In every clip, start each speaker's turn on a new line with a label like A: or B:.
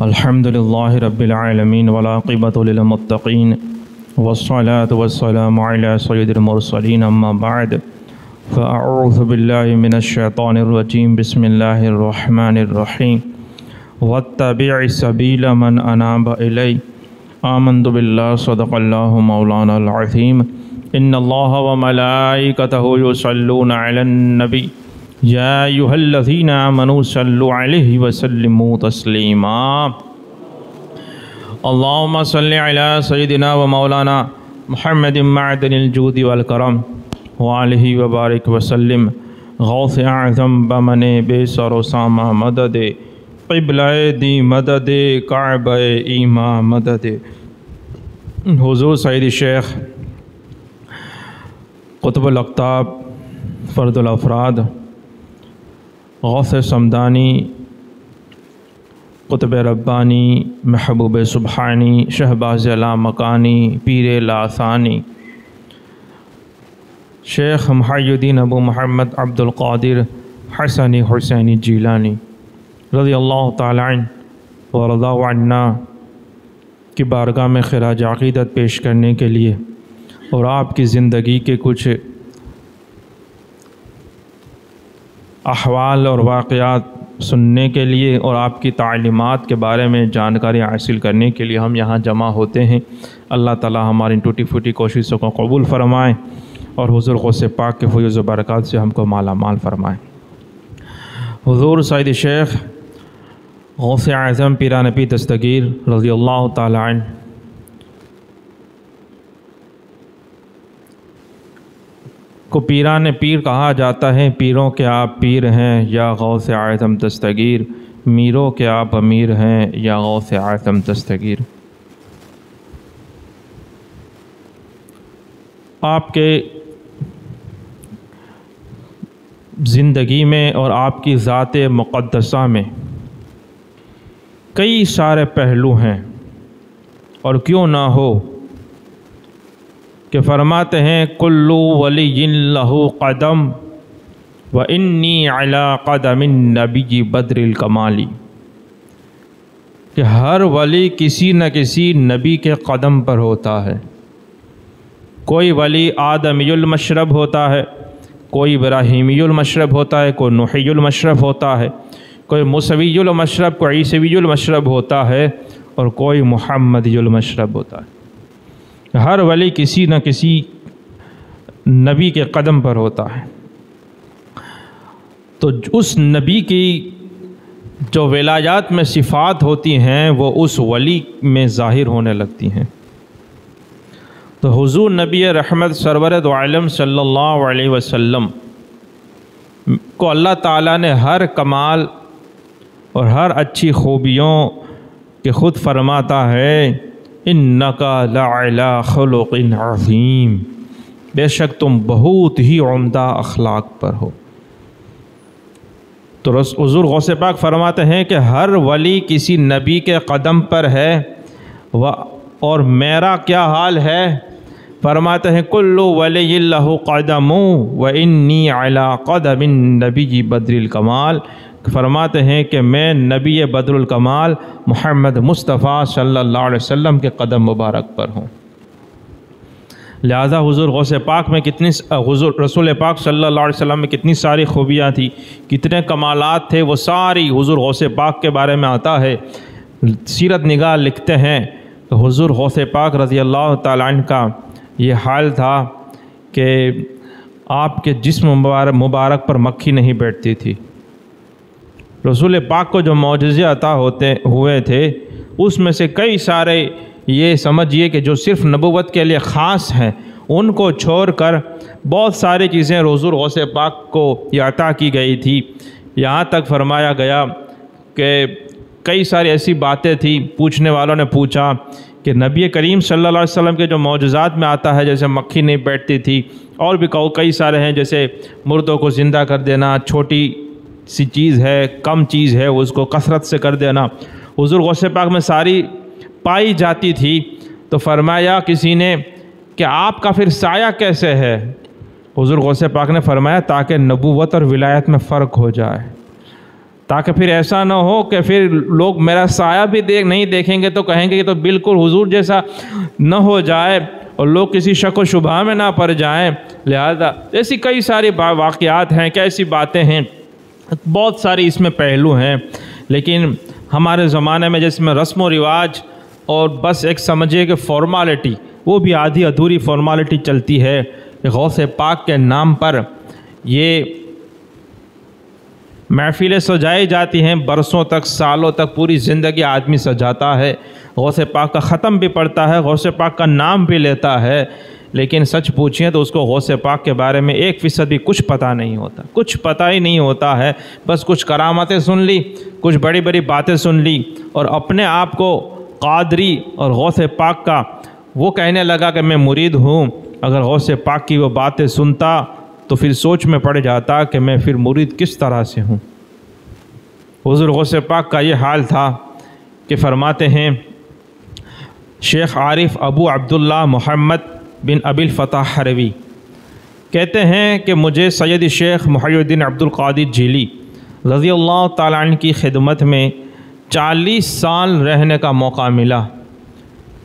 A: الحمدللہ رب العالمین والعاقبۃ للمتقین والصلاة والسلام علی سید المرسلین اما بعد فاعوذ باللہ من الشیطان الرجیم بسم اللہ الرحمن الرحیم واتبع سبیل من اناب الی آمنت باللہ صدق اللہ مولانا العظیم ان اللہ وملائکتہ یصلون علی النبی یا ایھا الذین آمنوا صلوا علیہ وسلموا تسلیما اللہم صل علی سیدنا و مولانا محمد معدن الجود والکرم وآلہ وبارک وسلم غوث اعظم بمن بے سر و سامہ مدد قبلہ دی مدد کعبہ ایماں مدد حضور سید شیخ قطب الاقطاب فرد الافراد غوث صمدانی قطب ربانی محبوب سبحانی شہباز لامکانی پیر لاثانی شیخ محی الدین ابو محمد عبد القادر حسنی حسینی جیلانی رضی اللہ تعالی عنہ ورضا عنا کی بارگاہ میں خراج عقیدت پیش کرنے کے لیے اور آپ کی زندگی کے کچھ احوال اور واقعات سننے کے لیے اور آپ کی تعلیمات کے بارے میں جانکاری حاصل کرنے کے لیے ہم یہاں جمع ہوتے ہیں۔ اللہ تعالی ہماری ٹوٹی پھوٹی کوششوں کو قبول فرمائیں اور حضور غوث پاک کے فیض و برکات سے ہم کو مالا مال فرمائیں۔ حضور سید شیخ غوث اعظم پیران پیر دستگیر رضی اللہ تعالی عنہ کو پیران پیر کہا جاتا ہے۔ پیروں کے آپ پیر ہیں یا غوث اعظم دستگیر، میروں کے آپ امیر ہیں یا غوث اعظم دستگیر۔ آپ کے زندگی میں اور آپ کی ذات مقدسہ میں کئی سارے پہلو ہیں، اور کیوں نہ ہو کہ فرماتے ہیں کلو ولی لہ قدم و انی علی قدم النبی بدر الکمالی، کہ ہر ولی کسی نہ کسی نبی کے قدم پر ہوتا ہے۔ کوئی ولی آدمی المشرب ہوتا ہے، کوئی ابراہیمی المشرب ہوتا ہے، کوئی نوحی المشرب ہوتا ہے، کوئی موسوی المشرب، کوئی عیسوی المشرب ہوتا ہے، اور کوئی محمدی المشرب ہوتا ہے۔ ہر ولی کسی نہ کسی نبی کے قدم پر ہوتا ہے، تو اس نبی کی جو ولایات میں صفات ہوتی ہیں وہ اس ولی میں ظاہر ہونے لگتی ہیں۔ تو حضور نبی رحمت سرور دو عالم صلی اللہ علیہ وسلم کو اللہ تعالیٰ نے ہر کمال اور ہر اچھی خوبیوں کے خود فرماتا ہے اِنَّكَ لَعَلَىٰ خُلُقٍ عَظِيمٍ، بے شک تم بہت ہی عمدہ اخلاق پر ہو۔ تو حضور غوث پاک فرماتے ہیں کہ ہر ولی کسی نبی کے قدم پر ہے، اور میرا کیا حال ہے؟ فرماتے ہیں کُلُّ وَلِيٍّ لَهُ قَدَمٌ وَإِنِّي عَلَىٰ قَدَمِ النَّبِيِّ بَدْرِ الْكَمَالِ، فرماتے ہیں کہ میں نبی بدر الکمال محمد مصطفیٰ صلی اللہ علیہ وسلم کے قدم مبارک پر ہوں۔ لہذا حضور غوث پاک میں حضور رسول پاک صلی اللہ علیہ وسلم میں کتنی ساری خوبیاں تھی، کتنے کمالات تھے، وہ ساری حضور غوث پاک کے بارے میں آتا ہے۔ سیرت نگاہ لکھتے ہیں کہ حضور غوث پاک رضی اللہ تعالیٰ عنہ کا یہ حال تھا کہ آپ کے جسم مبارک پر مکھی نہیں بیٹھتی تھی۔ رسول پاک کو جو معجزے عطا ہوئے تھے اس میں سے کئی سارے یہ سمجھیے کہ جو صرف نبوت کے لیے خاص ہیں، ان کو چھوڑ کر بہت ساری چیزیں حضور غوث پاک کو یہ عطا کی گئی تھی۔ یہاں تک فرمایا گیا کہ کئی ساری ایسی باتیں تھیں، پوچھنے والوں نے پوچھا کہ نبی کریم صلی اللہ علیہ وسلم کے جو معجزات میں آتا ہے جیسے مکھی نہیں بیٹھتی تھی، اور بھی کئی سارے ہیں جیسے مردوں کو زندہ کر دینا، چھوٹی سی چیز ہے، کم چیز ہے، اس کو کثرت سے کر دینا، حضور غوث پاک میں ساری پائی جاتی تھی۔ تو فرمایا کسی نے کہ آپ کا پھر سایہ کیسے ہے؟ حضور غوث پاک نے فرمایا تاکہ نبوت اور ولایت میں فرق ہو جائے، تاکہ پھر ایسا نہ ہو کہ پھر لوگ میرا سایہ بھی نہیں دیکھیں گے تو کہیں گے کہ تو بالکل حضور جیسا نہ ہو جائے اور لوگ کسی شک و شبہ میں نہ پڑ جائیں. لہذا ایسی کئی ساری واقعات ہیں، کیسی باتیں ہیں، بہت ساری اس میں پہلو ہیں. لیکن ہمارے زمانے میں جس میں رسم و رواج اور بس ایک سمجھے کہ فارمالٹی، وہ بھی آدھی ادھوری فارمالٹی چلتی ہے. غوث پاک کے نام پر یہ محفلیں سجائی جاتی ہیں، برسوں تک، سالوں تک، پوری زندگی آدمی سجاتا ہے، غوث پاک کا ختم بھی پڑھتا ہے، غوث پاک کا نام بھی لیتا ہے، لیکن سچ پوچھیں تو اس کو غوث پاک کے بارے میں 1% بھی کچھ پتہ نہیں ہوتا، کچھ پتہ ہی نہیں ہوتا ہے. بس کچھ کرامتیں سن لی، کچھ بڑی بڑی باتیں سن لی، اور اپنے آپ کو قادری اور غوث پاک کا وہ کہنے لگا کہ میں مرید ہوں. اگر غوث پاک کی وہ باتیں سنتا تو پھر سوچ میں پڑ جاتا کہ میں پھر مرید کس طرح سے ہوں. حضور غوث پاک کا یہ حال تھا کہ فرماتے ہیں شیخ عارف ابو عبداللہ محمد بن ابی الفتح حروی کہتے ہیں کہ مجھے سید شیخ محی الدین عبد القادر جیلی رضی اللہ تعالیٰ عنہ کی خدمت میں 40 سال رہنے کا موقع ملا.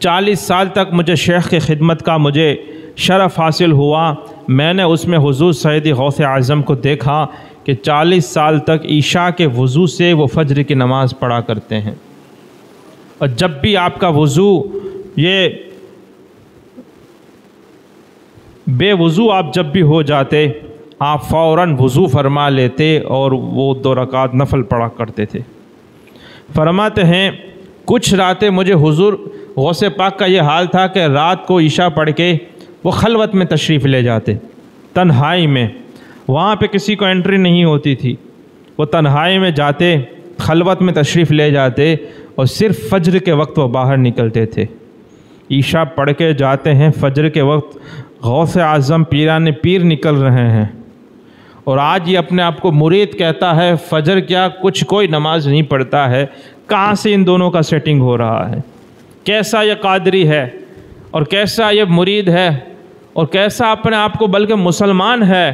A: 40 سال تک مجھے شیخ کی خدمت کا مجھے شرف حاصل ہوا. میں نے اس میں حضور سید غوث اعظم کو دیکھا کہ 40 سال تک عشاء کے وضو سے وہ فجر کی نماز پڑھا کرتے ہیں، اور جب بھی آپ کا وضو یہ بے وضو آپ جب بھی ہو جاتے، آپ فوراً وضو فرما لیتے اور وہ 2 رکعت نفل پڑھا کرتے تھے. فرماتے ہیں کچھ راتیں مجھے حضور غوث پاک کا یہ حال تھا کہ رات کو عشاء پڑھ کے وہ خلوت میں تشریف لے جاتے، تنہائی میں. وہاں پہ کسی کو انٹری نہیں ہوتی تھی، وہ تنہائی میں جاتے، خلوت میں تشریف لے جاتے، اور صرف فجر کے وقت وہ باہر نکلتے تھے. عشاء پڑھ کے جاتے ہیں، فجر کے وقت غوث اعظم پیران پیر نکل رہے ہیں، اور آج یہ اپنے آپ کو مرید کہتا ہے. فجر کیا کچھ کوئی نماز نہیں پڑھتا ہے. کہاں سے ان دونوں کا سیٹنگ ہو رہا ہے؟ کیسا یہ قادری ہے، اور کیسا یہ مرید ہے، اور کیسا اپنے آپ کو بلکہ مسلمان ہے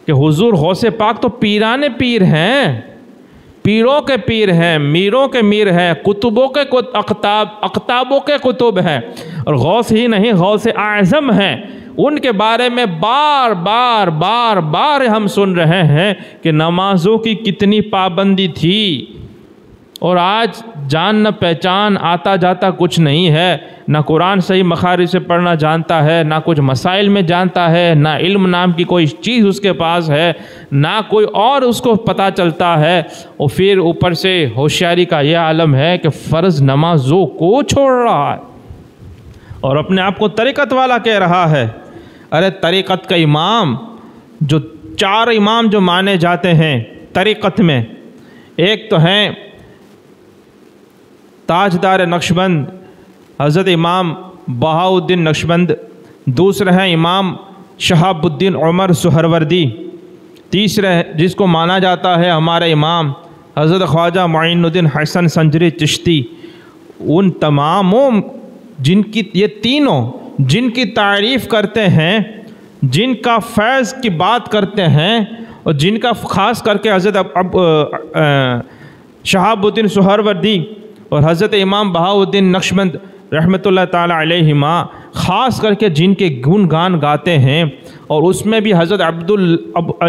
A: کہ حضور غوث پاک تو پیران پیر ہیں، پیروں کے پیر ہیں، میروں کے میر ہیں، کتبوں کے اقتابوں کے کتب ہیں، اور غوث ہی نہیں غوث اعظم ہیں. ان کے بارے میں بار بار بار بار ہم سن رہے ہیں کہ نمازوں کی کتنی پابندی تھی، اور آج جان نہ پہچان، آتا جاتا کچھ نہیں ہے. نہ قرآن صحیح مخارج سے پڑھنا جانتا ہے، نہ کچھ مسائل میں جانتا ہے، نہ علم نام کی کوئی چیز اس کے پاس ہے، نہ کوئی اور اس کو پتہ چلتا ہے. اور پھر اوپر سے ہوشیاری کا یہ عالم ہے کہ فرض نمازوں کو چھوڑ رہا ہے اور اپنے آپ کو طریقت والا کہہ رہا ہے. ارے طریقت کا امام، جو 4 امام جو مانے جاتے ہیں طریقت میں، ایک تو ہیں تاجدار نقشبند حضرت امام بہاؤالدین نقشبند، دوسرے ہیں امام شہاب الدین عمر سہروردی، تیسرے جس کو مانا جاتا ہے ہمارے امام حضرت خواجہ معین الدین حسن سنجری چشتی. ان تماموں یہ تینوں جن کی تعریف کرتے ہیں، جن کا فیض کی بات کرتے ہیں، اور جن کا خاص کر کے حضرت شہاب الدین سہروردی اور حضرت امام بہاؤالدین نقشبند رحمۃ اللہ تعالی علیہما خاص کر کے جن کے گن گان گاتے ہیں، اور اس میں بھی حضرت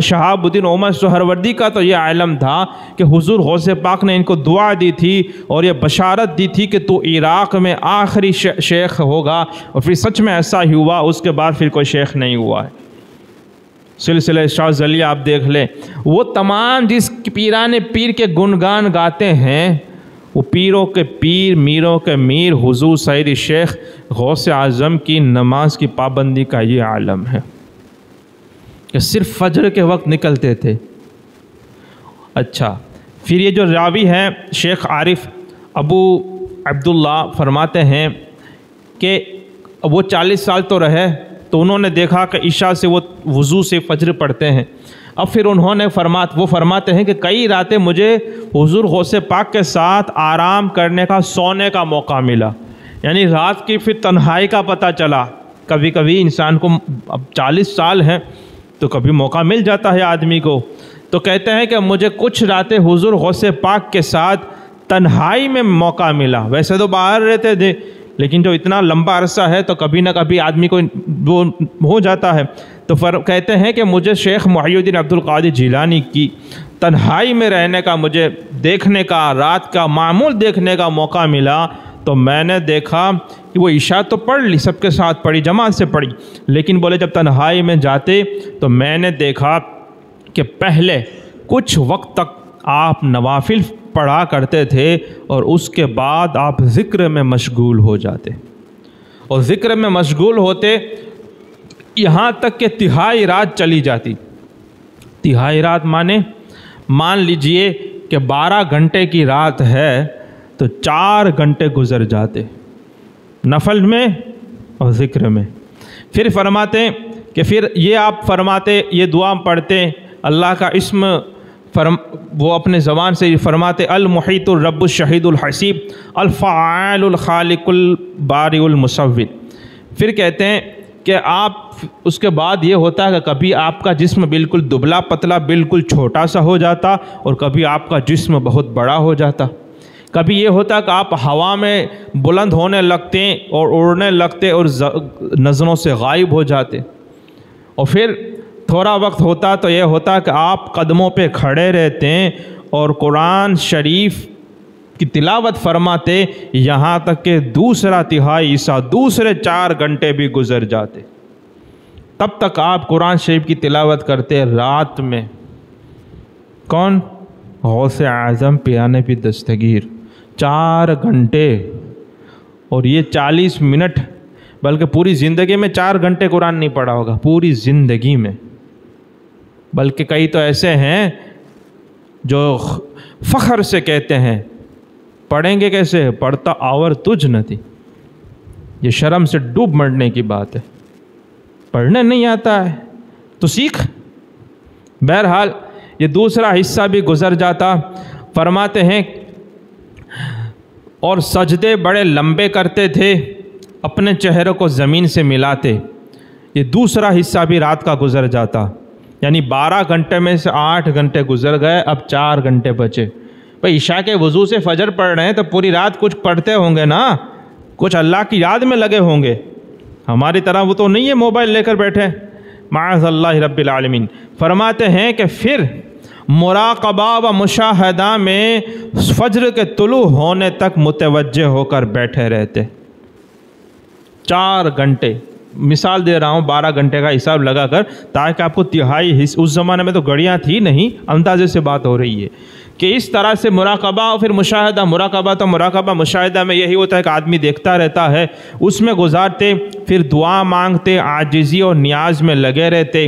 A: شہاب الدین عمر سہروردی کا تو یہ علم تھا کہ حضور غوث پاک نے ان کو دعا دی تھی اور یہ بشارت دی تھی کہ تو عراق میں آخری شیخ ہوگا، اور پھر سچ میں ایسا ہی ہوا. اس کے بعد پھر کوئی شیخ نہیں ہوا ہے. سلسلہ شاذلی آپ دیکھ لیں، وہ تمام جس پیران پیر کے گنگان گاتے ہیں، وہ پیروں کے پیر، میروں کے میر حضور سید شیخ غوث اعظم کی نماز کی پابندی کا یہ عالم ہے کہ صرف فجر کے وقت نکلتے تھے. اچھا، پھر یہ جو راوی ہیں شیخ عارف ابو عبداللہ فرماتے ہیں کہ وہ 40 سال تو رہے، تو انہوں نے دیکھا کہ عشاء سے وہ وضو سے فجر پڑھتے ہیں. اب پھر انہوں نے وہ فرماتے ہیں کہ کئی راتیں مجھے حضور غوث پاک کے ساتھ آرام کرنے کا، سونے کا موقع ملا. یعنی رات کی پھر تنہائی کا پتہ چلا. کبھی کبھی انسان کو اب 40 سال ہیں تو کبھی موقع مل جاتا ہے آدمی کو تو کہتے ہیں کہ مجھے کچھ راتیں حضور غوث پاک کے ساتھ تنہائی میں موقع ملا. ویسے تو باہر رہتے تھے لیکن جو اتنا لمبا عرصہ ہے تو کبھی نہ کبھی آدمی کو وہ ہو جاتا ہے. تو کہتے ہیں کہ مجھے شیخ محی الدین عبد القادر جیلانی کی تنہائی میں رہنے کا، مجھے دیکھنے کا، رات کا معمول دیکھنے کا موقع ملا. تو میں نے دیکھا کہ وہ عشاء تو پڑھ لی، سب کے ساتھ پڑھی، جماعت سے پڑھی، لیکن بولے جب تنہائی میں جاتے تو میں نے دیکھا کہ پہلے کچھ وقت تک آپ نوافل پڑھا کرتے تھے اور اس کے بعد آپ ذکر میں مشغول ہو جاتے، اور ذکر میں مشغول ہوتے یہاں تک کہ تہائی رات چلی جاتی. تہائی رات مان لیجئے کہ 12 گھنٹے کی رات ہے تو 4 گھنٹے گزر جاتے نفل میں اور ذکر میں. پھر فرماتے کہ پھر یہ آپ فرماتے، یہ دعا پڑھتے، اللہ کا اسم وہ اپنے زبان سے فرماتے، المحیط الرب الشہید الحسیب الفعال الخالق البارئ المصور. پھر کہتے ہیں کہ آپ اس کے بعد یہ ہوتا ہے کہ کبھی آپ کا جسم بالکل دبلا پتلا بالکل چھوٹا سا ہو جاتا اور کبھی آپ کا جسم بہت بڑا ہو جاتا. کبھی یہ ہوتا کہ آپ ہوا میں بلند ہونے لگتے اور اڑنے لگتے اور نظروں سے غائب ہو جاتے. اور پھر تھوڑا وقت ہوتا تو یہ ہوتا کہ آپ قدموں پہ کھڑے رہتے اور قرآن شریف کی تلاوت فرماتے یہاں تک کہ دوسرا تہائی حصہ، دوسرے 4 گھنٹے بھی گزر جاتے. تب تک آپ قرآن شریف کی تلاوت کرتے رات میں. کون؟ غوث اعظم پیانے پہ دستگیر. 4 گھنٹے، اور یہ 40 منٹ، بلکہ پوری زندگی میں 4 گھنٹے قرآن نہیں پڑھا ہوگا، پوری زندگی میں. بلکہ کئی تو ایسے ہیں جو فخر سے کہتے ہیں پڑھیں گے کیسے، پڑھتا آور تجھ نہ تھی. یہ شرم سے ڈوب مرنے کی بات ہے. پڑھنے نہیں آتا ہے تو سیکھ. بہرحال یہ دوسرا حصہ بھی گزر جاتا. فرماتے ہیں اور سجدے بڑے لمبے کرتے تھے، اپنے چہرے کو زمین سے ملاتے. یہ دوسرا حصہ بھی رات کا گزر جاتا. یعنی 12 گھنٹے میں سے 8 گھنٹے گزر گئے، اب 4 گھنٹے بچے. بھئی عشاء کے وضو سے فجر پڑھ رہے ہیں تو پوری رات کچھ پڑھتے ہوں گے نا، کچھ اللہ کی یاد میں لگے ہوں گے. ہماری طرح وہ تو نہیں ہے موبائل لے کر بیٹھے، معاذ اللہ رب العالمین. فرماتے ہیں کہ پھر مراقبہ و مشاہدہ میں فجر کے طلوع ہونے تک متوجہ ہو کر بیٹھے رہتے. 4 گھنٹے، مثال دے رہا ہوں 12 گھنٹے کا حساب لگا کر، تاکہ آپ کو تہائی اس زمانے میں تو گھڑیاں تھی نہیں، اندازے سے بات ہو رہی ہے کہ اس طرح سے مراقبہ اور پھر مشاہدہ. مراقبہ مشاہدہ میں یہی ہوتا ہے کہ آدمی دیکھتا رہتا ہے، اس میں گزارتے. پھر دعا مانگتے، عاجزی اور نیاز میں لگے رہتے،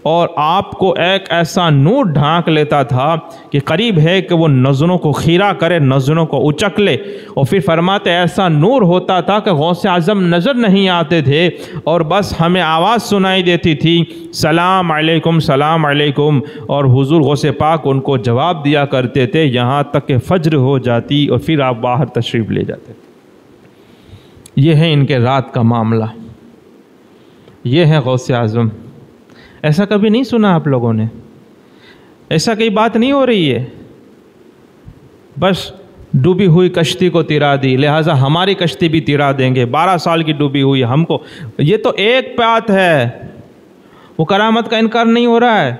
A: اور آپ کو ایک ایسا نور ڈھانک لیتا تھا کہ قریب ہے کہ وہ نظروں کو خیرہ کرے، نظروں کو اچک لے. اور پھر فرماتے ایسا نور ہوتا تھا کہ غوث اعظم نظر نہیں آتے تھے اور بس ہمیں آواز سنائی دیتی تھی، سلام علیکم سلام علیکم، اور حضور غوث پاک ان کو جواب دیا کرتے تھے یہاں تک کہ فجر ہو جاتی اور پھر آپ باہر تشریف لے جاتے. یہ ہے ان کے رات کا معاملہ، یہ ہے غوث اعظم. ایسا کبھی نہیں سنا آپ لوگوں نے؟ ایسا کئی بات نہیں ہو رہی ہے. بس ڈوبی ہوئی کشتی کو تیرا دی، لہٰذا ہماری کشتی بھی تیرا دیں گے. 12 سال کی ڈوبی ہوئی ہم کو، یہ تو ایک بات ہے. وہ کرامت کا انکار نہیں ہو رہا ہے،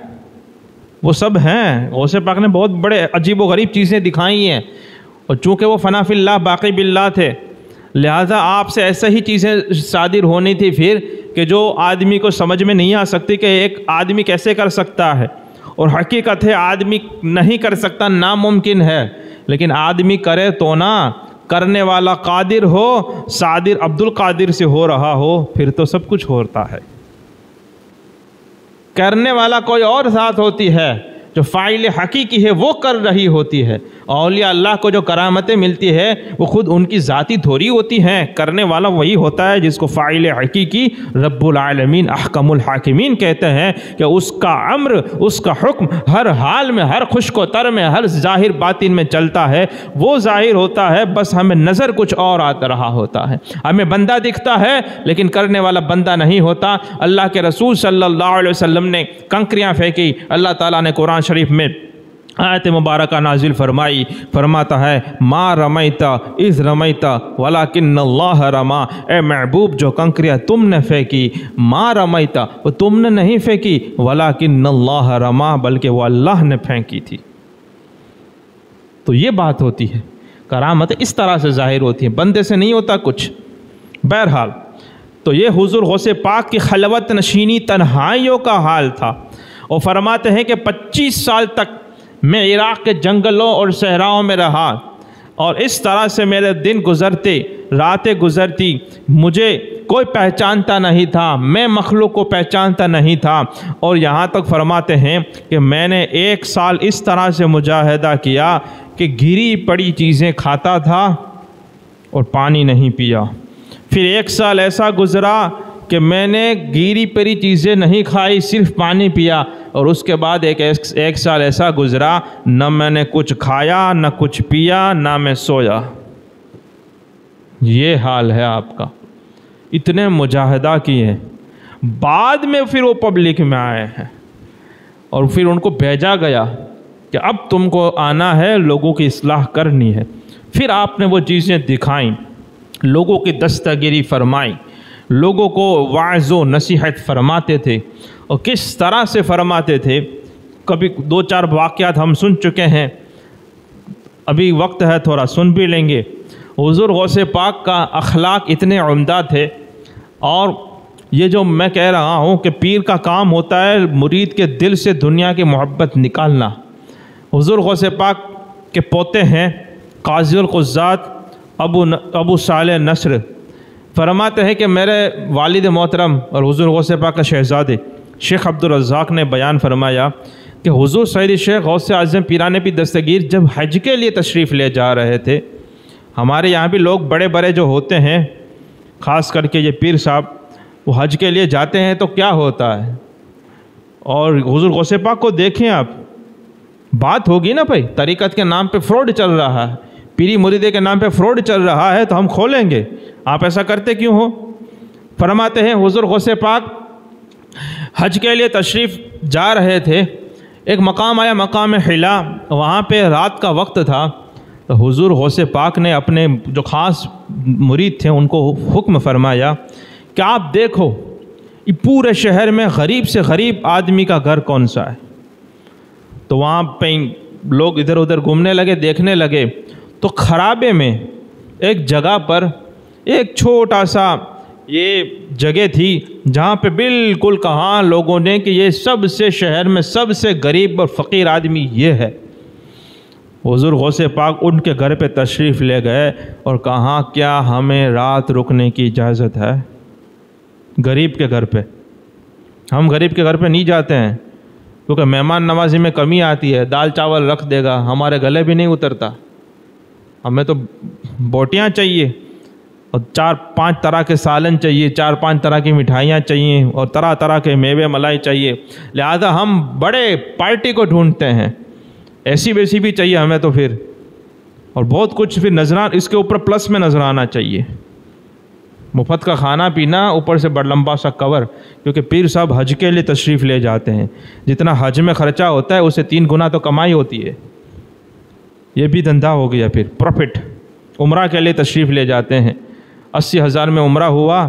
A: وہ سب ہیں. غوث پاک نے بہت بڑے عجیب و غریب چیزیں دکھائی ہیں، اور چونکہ وہ فنا فی اللہ باقی باللہ تھے، لہٰذا آپ سے ایسا ہی چیزیں صادر ہونی تھی پھر کہ جو آدمی کو سمجھ میں نہیں آ سکتی کہ ایک آدمی کیسے کر سکتا ہے. اور حقیقت ہے آدمی نہیں کر سکتا، ناممکن ہے. لیکن آدمی کرے تو نا، کرنے والا قادر ہو، صادر عبد القادر سے ہو رہا ہو، پھر تو سب کچھ ہوتا ہے. کرنے والا کوئی اور ذات ہوتی ہے، جو فاعل حقیقی ہے وہ کر رہی ہوتی ہے، اولیاء اللہ کو جو کرامتیں ملتی ہے وہ خود ان کی ذاتی تھوڑی ہوتی ہیں، کرنے والا وہی ہوتا ہے جس کو فاعل حقیقی رب العالمین احکم الحاکمین کہتے ہیں، کہ اس کا امر، اس کا حکم ہر حال میں، ہر خشک و تر میں، ہر ظاہر باطن میں چلتا ہے، وہ ظاہر ہوتا ہے، بس ہمیں نظر کچھ اور آتا رہا ہوتا ہے، ہمیں بندہ دکھتا ہے لیکن کرنے والا بندہ نہیں ہوتا۔ اللہ کے رسول صلی اللہ علیہ وسلم نے کنکریاں پھینکی، اللہ تعالیٰ نے قرآن شریف میں آیت مبارکہ نازل فرمائی، فرماتا ہے ما رمیتا اذ رمیتا ولکن اللہ رما، اے محبوب جو کنکریاں تم نے پھینکی، ما رمیتا وہ تم نے نہیں پھینکی، ولکن اللہ رما بلکہ وہ اللہ نے پھینکی تھی۔ تو یہ بات ہوتی ہے، کرامت اس طرح سے ظاہر ہوتی ہے، بندے سے نہیں ہوتا کچھ۔ بہرحال تو یہ حضور غوث پاک کی خلوت نشینی تنہائیوں کا حال تھا، اور فرماتے ہیں کہ 25 سال تک میں عراق کے جنگلوں اور صحراؤں میں رہا، اور اس طرح سے میرے دن گزرتے، راتیں گزرتی، مجھے کوئی پہچانتا نہیں تھا، میں مخلوق کو پہچانتا نہیں تھا، اور یہاں تک فرماتے ہیں کہ میں نے 1 سال اس طرح سے مجاہدہ کیا کہ گری پڑی چیزیں کھاتا تھا اور پانی نہیں پیا۔ پھر 1 سال ایسا گزرا کہ میں نے گیری پری چیزیں نہیں کھائی، صرف پانی پیا، اور اس کے بعد ایک سال ایسا گزرا نہ میں نے کچھ کھایا، نہ کچھ پیا، نہ میں سویا۔ یہ حال ہے آپ کا، اتنے مجاہدہ کیے، بعد میں پھر وہ پبلک میں آئے ہیں، اور پھر ان کو بھیجا گیا کہ اب تم کو آنا ہے، لوگوں کی اصلاح کرنی ہے۔ پھر آپ نے وہ چیزیں دکھائیں، لوگوں کی دستگیری فرمائی، لوگوں کو وعظ و نصیحت فرماتے تھے، اور کس طرح سے فرماتے تھے، کبھی 2-4 واقعات ہم سن چکے ہیں، ابھی وقت ہے تھوڑا سن بھی لیں گے۔ حضور غوث پاک کا اخلاق اتنے عمدہ تھے، اور یہ جو میں کہہ رہا ہوں کہ پیر کا کام ہوتا ہے مرید کے دل سے دنیا کی محبت نکالنا۔ حضور غوث پاک کے پوتے ہیں قاضی القضات ابو صالح نصر، فرماتے ہیں کہ میرے والد محترم اور حضور غوث پاک کا شہزادے شیخ عبدالرزاق نے بیان فرمایا کہ حضور سید شیخ غوث اعظم پیران پیر دستگیر جب حج کے لیے تشریف لے جا رہے تھے، ہمارے یہاں بھی لوگ بڑے بڑے جو ہوتے ہیں، خاص کر کے یہ پیر صاحب، وہ حج کے لیے جاتے ہیں تو کیا ہوتا ہے، اور حضور غوث پاک کو دیکھیں آپ، بات ہوگی نا بھائی، طریقت کے نام پہ فراڈ چل رہا ہے، پیری مریدے کے نام پہ فراڈ چل رہا ہے تو ہم کھولیں گے، آپ ایسا کرتے کیوں ہو؟ فرماتے ہیں حضور غوث پاک حج کے لیے تشریف جا رہے تھے، ایک مقام آیا، مقام حلا، وہاں پہ رات کا وقت تھا، تو حضور غوث پاک نے اپنے جو خاص مرید تھے ان کو حکم فرمایا کہ آپ دیکھو یہ پورے شہر میں غریب سے غریب آدمی کا گھر کون سا ہے۔ تو وہاں پہ لوگ ادھر ادھر گھومنے لگے، دیکھنے لگے، تو خرابے میں ایک جگہ پر ایک چھوٹا سا یہ جگہ تھی جہاں پہ بالکل کہا لوگوں نے کہ یہ سب سے شہر میں سب سے غریب اور فقیر آدمی یہ ہے۔ حضور غوث پاک ان کے گھر پہ تشریف لے گئے اور کہا کیا ہمیں رات رکنے کی اجازت ہے؟ غریب کے گھر پہ، ہم غریب کے گھر پہ نہیں جاتے ہیں کیونکہ مہمان نوازی میں کمی آتی ہے، دال چاول رکھ دے گا، ہمارے گلے بھی نہیں اترتا، ہمیں تو بوٹیاں چاہیے اور 4-5 طرح کے سالن چاہیے، 4-5 طرح کی مٹھائیاں چاہیے، اور طرح طرح کے میوے ملائی چاہیے، لہذا ہم بڑے پارٹی کو ڈھونڈتے ہیں، ایسی ویسی بھی چاہیے ہمیں تو پھر، اور بہت کچھ پھر نظران اس کے اوپر پلس میں نظر آنا چاہیے، مفت کا کھانا پینا، اوپر سے بڑا لمبا سا کور، کیونکہ پیر صاحب حج کے لیے تشریف لے جاتے ہیں، جتنا حج میں خرچہ ہوتا ہے اسے 3 گنا تو کمائی ہوتی ہے، یہ بھی دھندا ہو گیا پھر پروفٹ۔ عمرہ کے لیے تشریف لے جاتے ہیں، 80,000 میں عمرہ ہوا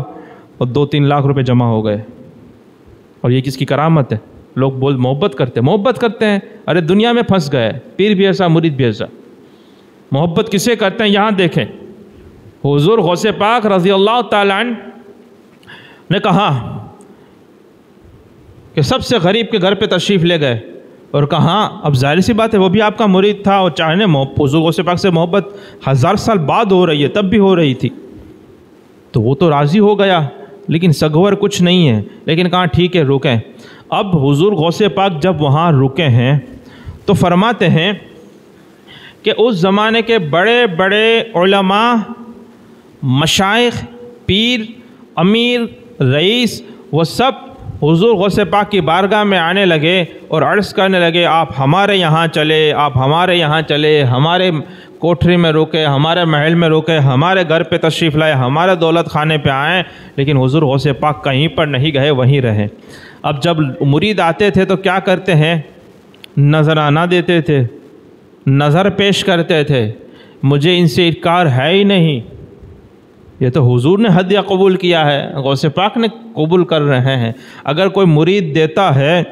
A: اور 2-3 لاکھ روپے جمع ہو گئے، اور یہ کس کی کرامت ہے؟ لوگ محبت کرتے ہیں، ارے دنیا میں پھنس گئے، پیر بھی ایسا، مرید بھی ایسا، محبت کسے کرتے ہیں؟ یہاں دیکھیں حضور غوث پاک رضی اللہ تعالیٰ عنہ نے کہا کہ سب سے غریب کے گھر پہ تشریف لے گئے اور کہا، اب ظاہر سی بات ہے وہ بھی آپ کا مرید تھا، اور چاہنے حضور غوث پاک سے محبت 1000 سال بعد ہو رہی ہے، تب بھی ہو رہی تھی، تو وہ تو راضی ہو گیا، لیکن سگور کچھ نہیں ہے، لیکن کہا ٹھیک ہے رکیں۔ اب حضور غوث پاک جب وہاں رکے ہیں تو فرماتے ہیں کہ اس زمانے کے بڑے بڑے علماء، مشائخ، پیر، امیر، رئیس، وہ سب حضور غوث پاک کی بارگاہ میں آنے لگے اور عرض کرنے لگے آپ ہمارے یہاں چلے، آپ ہمارے یہاں چلے، ہمارے کوٹھری میں رکے، ہمارے محل میں رکے، ہمارے گھر پہ تشریف لائے، ہمارے دولت خانے پہ آئیں، لیکن حضور غوث پاک کہیں پر نہیں گئے، وہیں رہے۔ اب جب مرید آتے تھے تو کیا کرتے ہیں؟ نذرانہ دیتے تھے، نظر پیش کرتے تھے، مجھے ان سے انکار ہے ہی نہیں، یہ تو حضور نے ہدیہ قبول کیا ہے، غوث پاک نے قبول کر رہے ہیں۔ اگر کوئی مرید دیتا ہے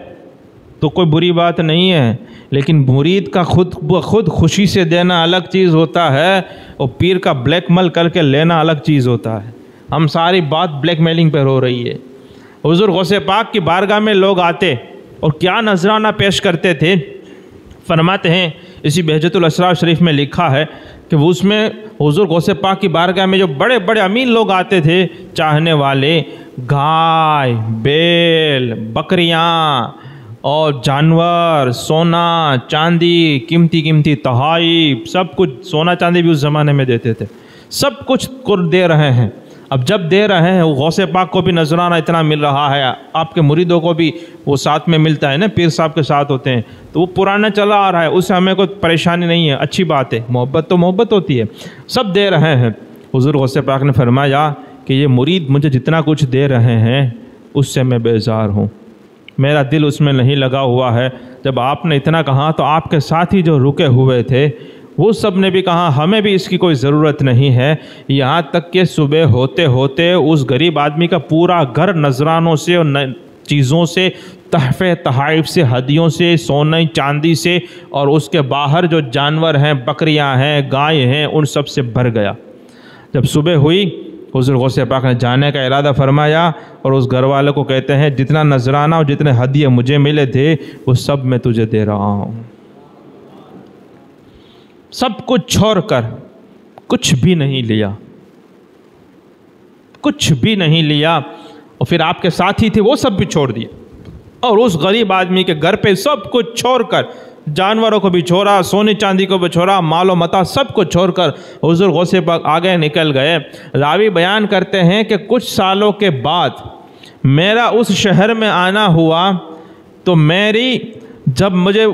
A: تو کوئی بری بات نہیں ہے، لیکن مرید کا خود خوشی سے دینا الگ چیز ہوتا ہے، اور پیر کا بلیک میل کر کے لینا الگ چیز ہوتا ہے۔ ہم ساری بات بلیک میلنگ پہ ہو رہی ہے۔ حضور غوث پاک کی بارگاہ میں لوگ آتے اور کیا نذرانہ پیش کرتے تھے؟ فرماتے ہیں، اسی بہجت الاسرار شریف میں لکھا ہے کہ وہ اس میں حضور غوث پاک کی بارگاہ میں جو بڑے بڑے امیر لوگ آتے تھے، چاہنے والے، گائے، بیل، بکریاں اور جانور، سونا چاندی، قیمتی قیمتی تحائف، سب کچھ، سونا چاندی بھی اس زمانے میں دیتے تھے، سب کچھ دے رہے ہیں۔ اب جب دے رہے ہیں، وہ غوث پاک کو بھی نذرانہ اتنا مل رہا ہے، آپ کے مریدوں کو بھی وہ ساتھ میں ملتا ہے نا، پیر صاحب کے ساتھ ہوتے ہیں، تو وہ پرانا چلا آ رہا ہے، اس سے ہمیں کوئی پریشانی نہیں ہے، اچھی بات ہے، محبت تو محبت ہوتی ہے، سب دے رہے ہیں۔ حضور غوث پاک نے فرمایا کہ یہ مرید مجھے جتنا کچھ دے رہے ہیں اس سے میں بیزار ہوں، میرا دل اس میں نہیں لگا ہوا ہے۔ جب آپ نے اتنا کہا تو آپ کے ساتھی جو رکے ہوئے تھے وہ سب نے بھی کہا ہمیں بھی اس کی کوئی ضرورت نہیں ہے، یہاں تک کہ صبح ہوتے ہوتے اس غریب آدمی کا پورا گھر نذرانوں سے اور چیزوں سے، تحفے تحائف سے، ہدیوں سے، سونے چاندی سے، اور اس کے باہر جو جانور ہیں، بکریاں ہیں، گائے ہیں، ان سب سے بھر گیا۔ جب صبح ہوئی، حضور غوث پاک نے جانے کا ارادہ فرمایا اور اس گھر والے کو کہتے ہیں جتنا نذرانہ اور جتنے ہدیے مجھے ملے تھے وہ سب میں تجھے دے رہا ہوں۔ سب کچھ چھوڑ کر کچھ بھی نہیں لیا، کچھ بھی نہیں لیا، اور پھر آپ کے ساتھی تھے وہ سب بھی چھوڑ دیے، اور اس غریب آدمی کے گھر پہ سب کچھ چھوڑ کر، جانوروں کو بھی چھوڑا، سونے چاندی کو بھی چھوڑا، مال و متاع سب کو چھوڑ کر حضور غوث پاک آگے نکل گئے۔ راوی بیان کرتے ہیں کہ کچھ سالوں کے بعد میرا اس شہر میں آنا ہوا تو میری جب مجھے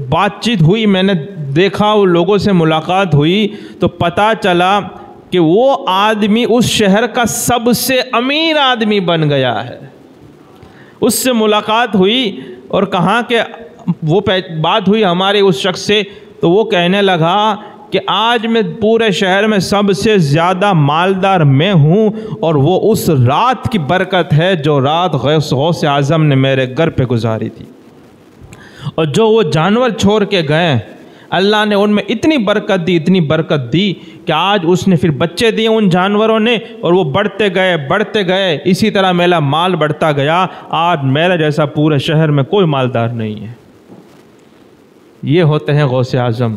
A: بات چیت ہوئی، میں نے دیکھا وہ لوگوں سے ملاقات ہوئی تو پتہ چلا کہ وہ آدمی اس شہر کا سب سے امیر آدمی بن گیا ہے۔ اس سے ملاقات ہوئی اور کہا کہ وہ بات ہوئی ہمارے اس شخص سے، تو وہ کہنے لگا کہ آج میں پورے شہر میں سب سے زیادہ مالدار میں ہوں، اور وہ اس رات کی برکت ہے جو رات غوث اعظم نے میرے گھر پہ گزاری تھی، اور جو وہ جانور چھوڑ کے گئے اللہ نے ان میں اتنی برکت دی، اتنی برکت دی کہ آج اس نے پھر بچے دیے ان جانوروں نے، اور وہ بڑھتے گئے، اسی طرح میرا مال بڑھتا گیا، آج میرے جیسا پورے شہر میں کوئی مالدار نہیں ہے۔ یہ ہوتے ہیں غوث اعظم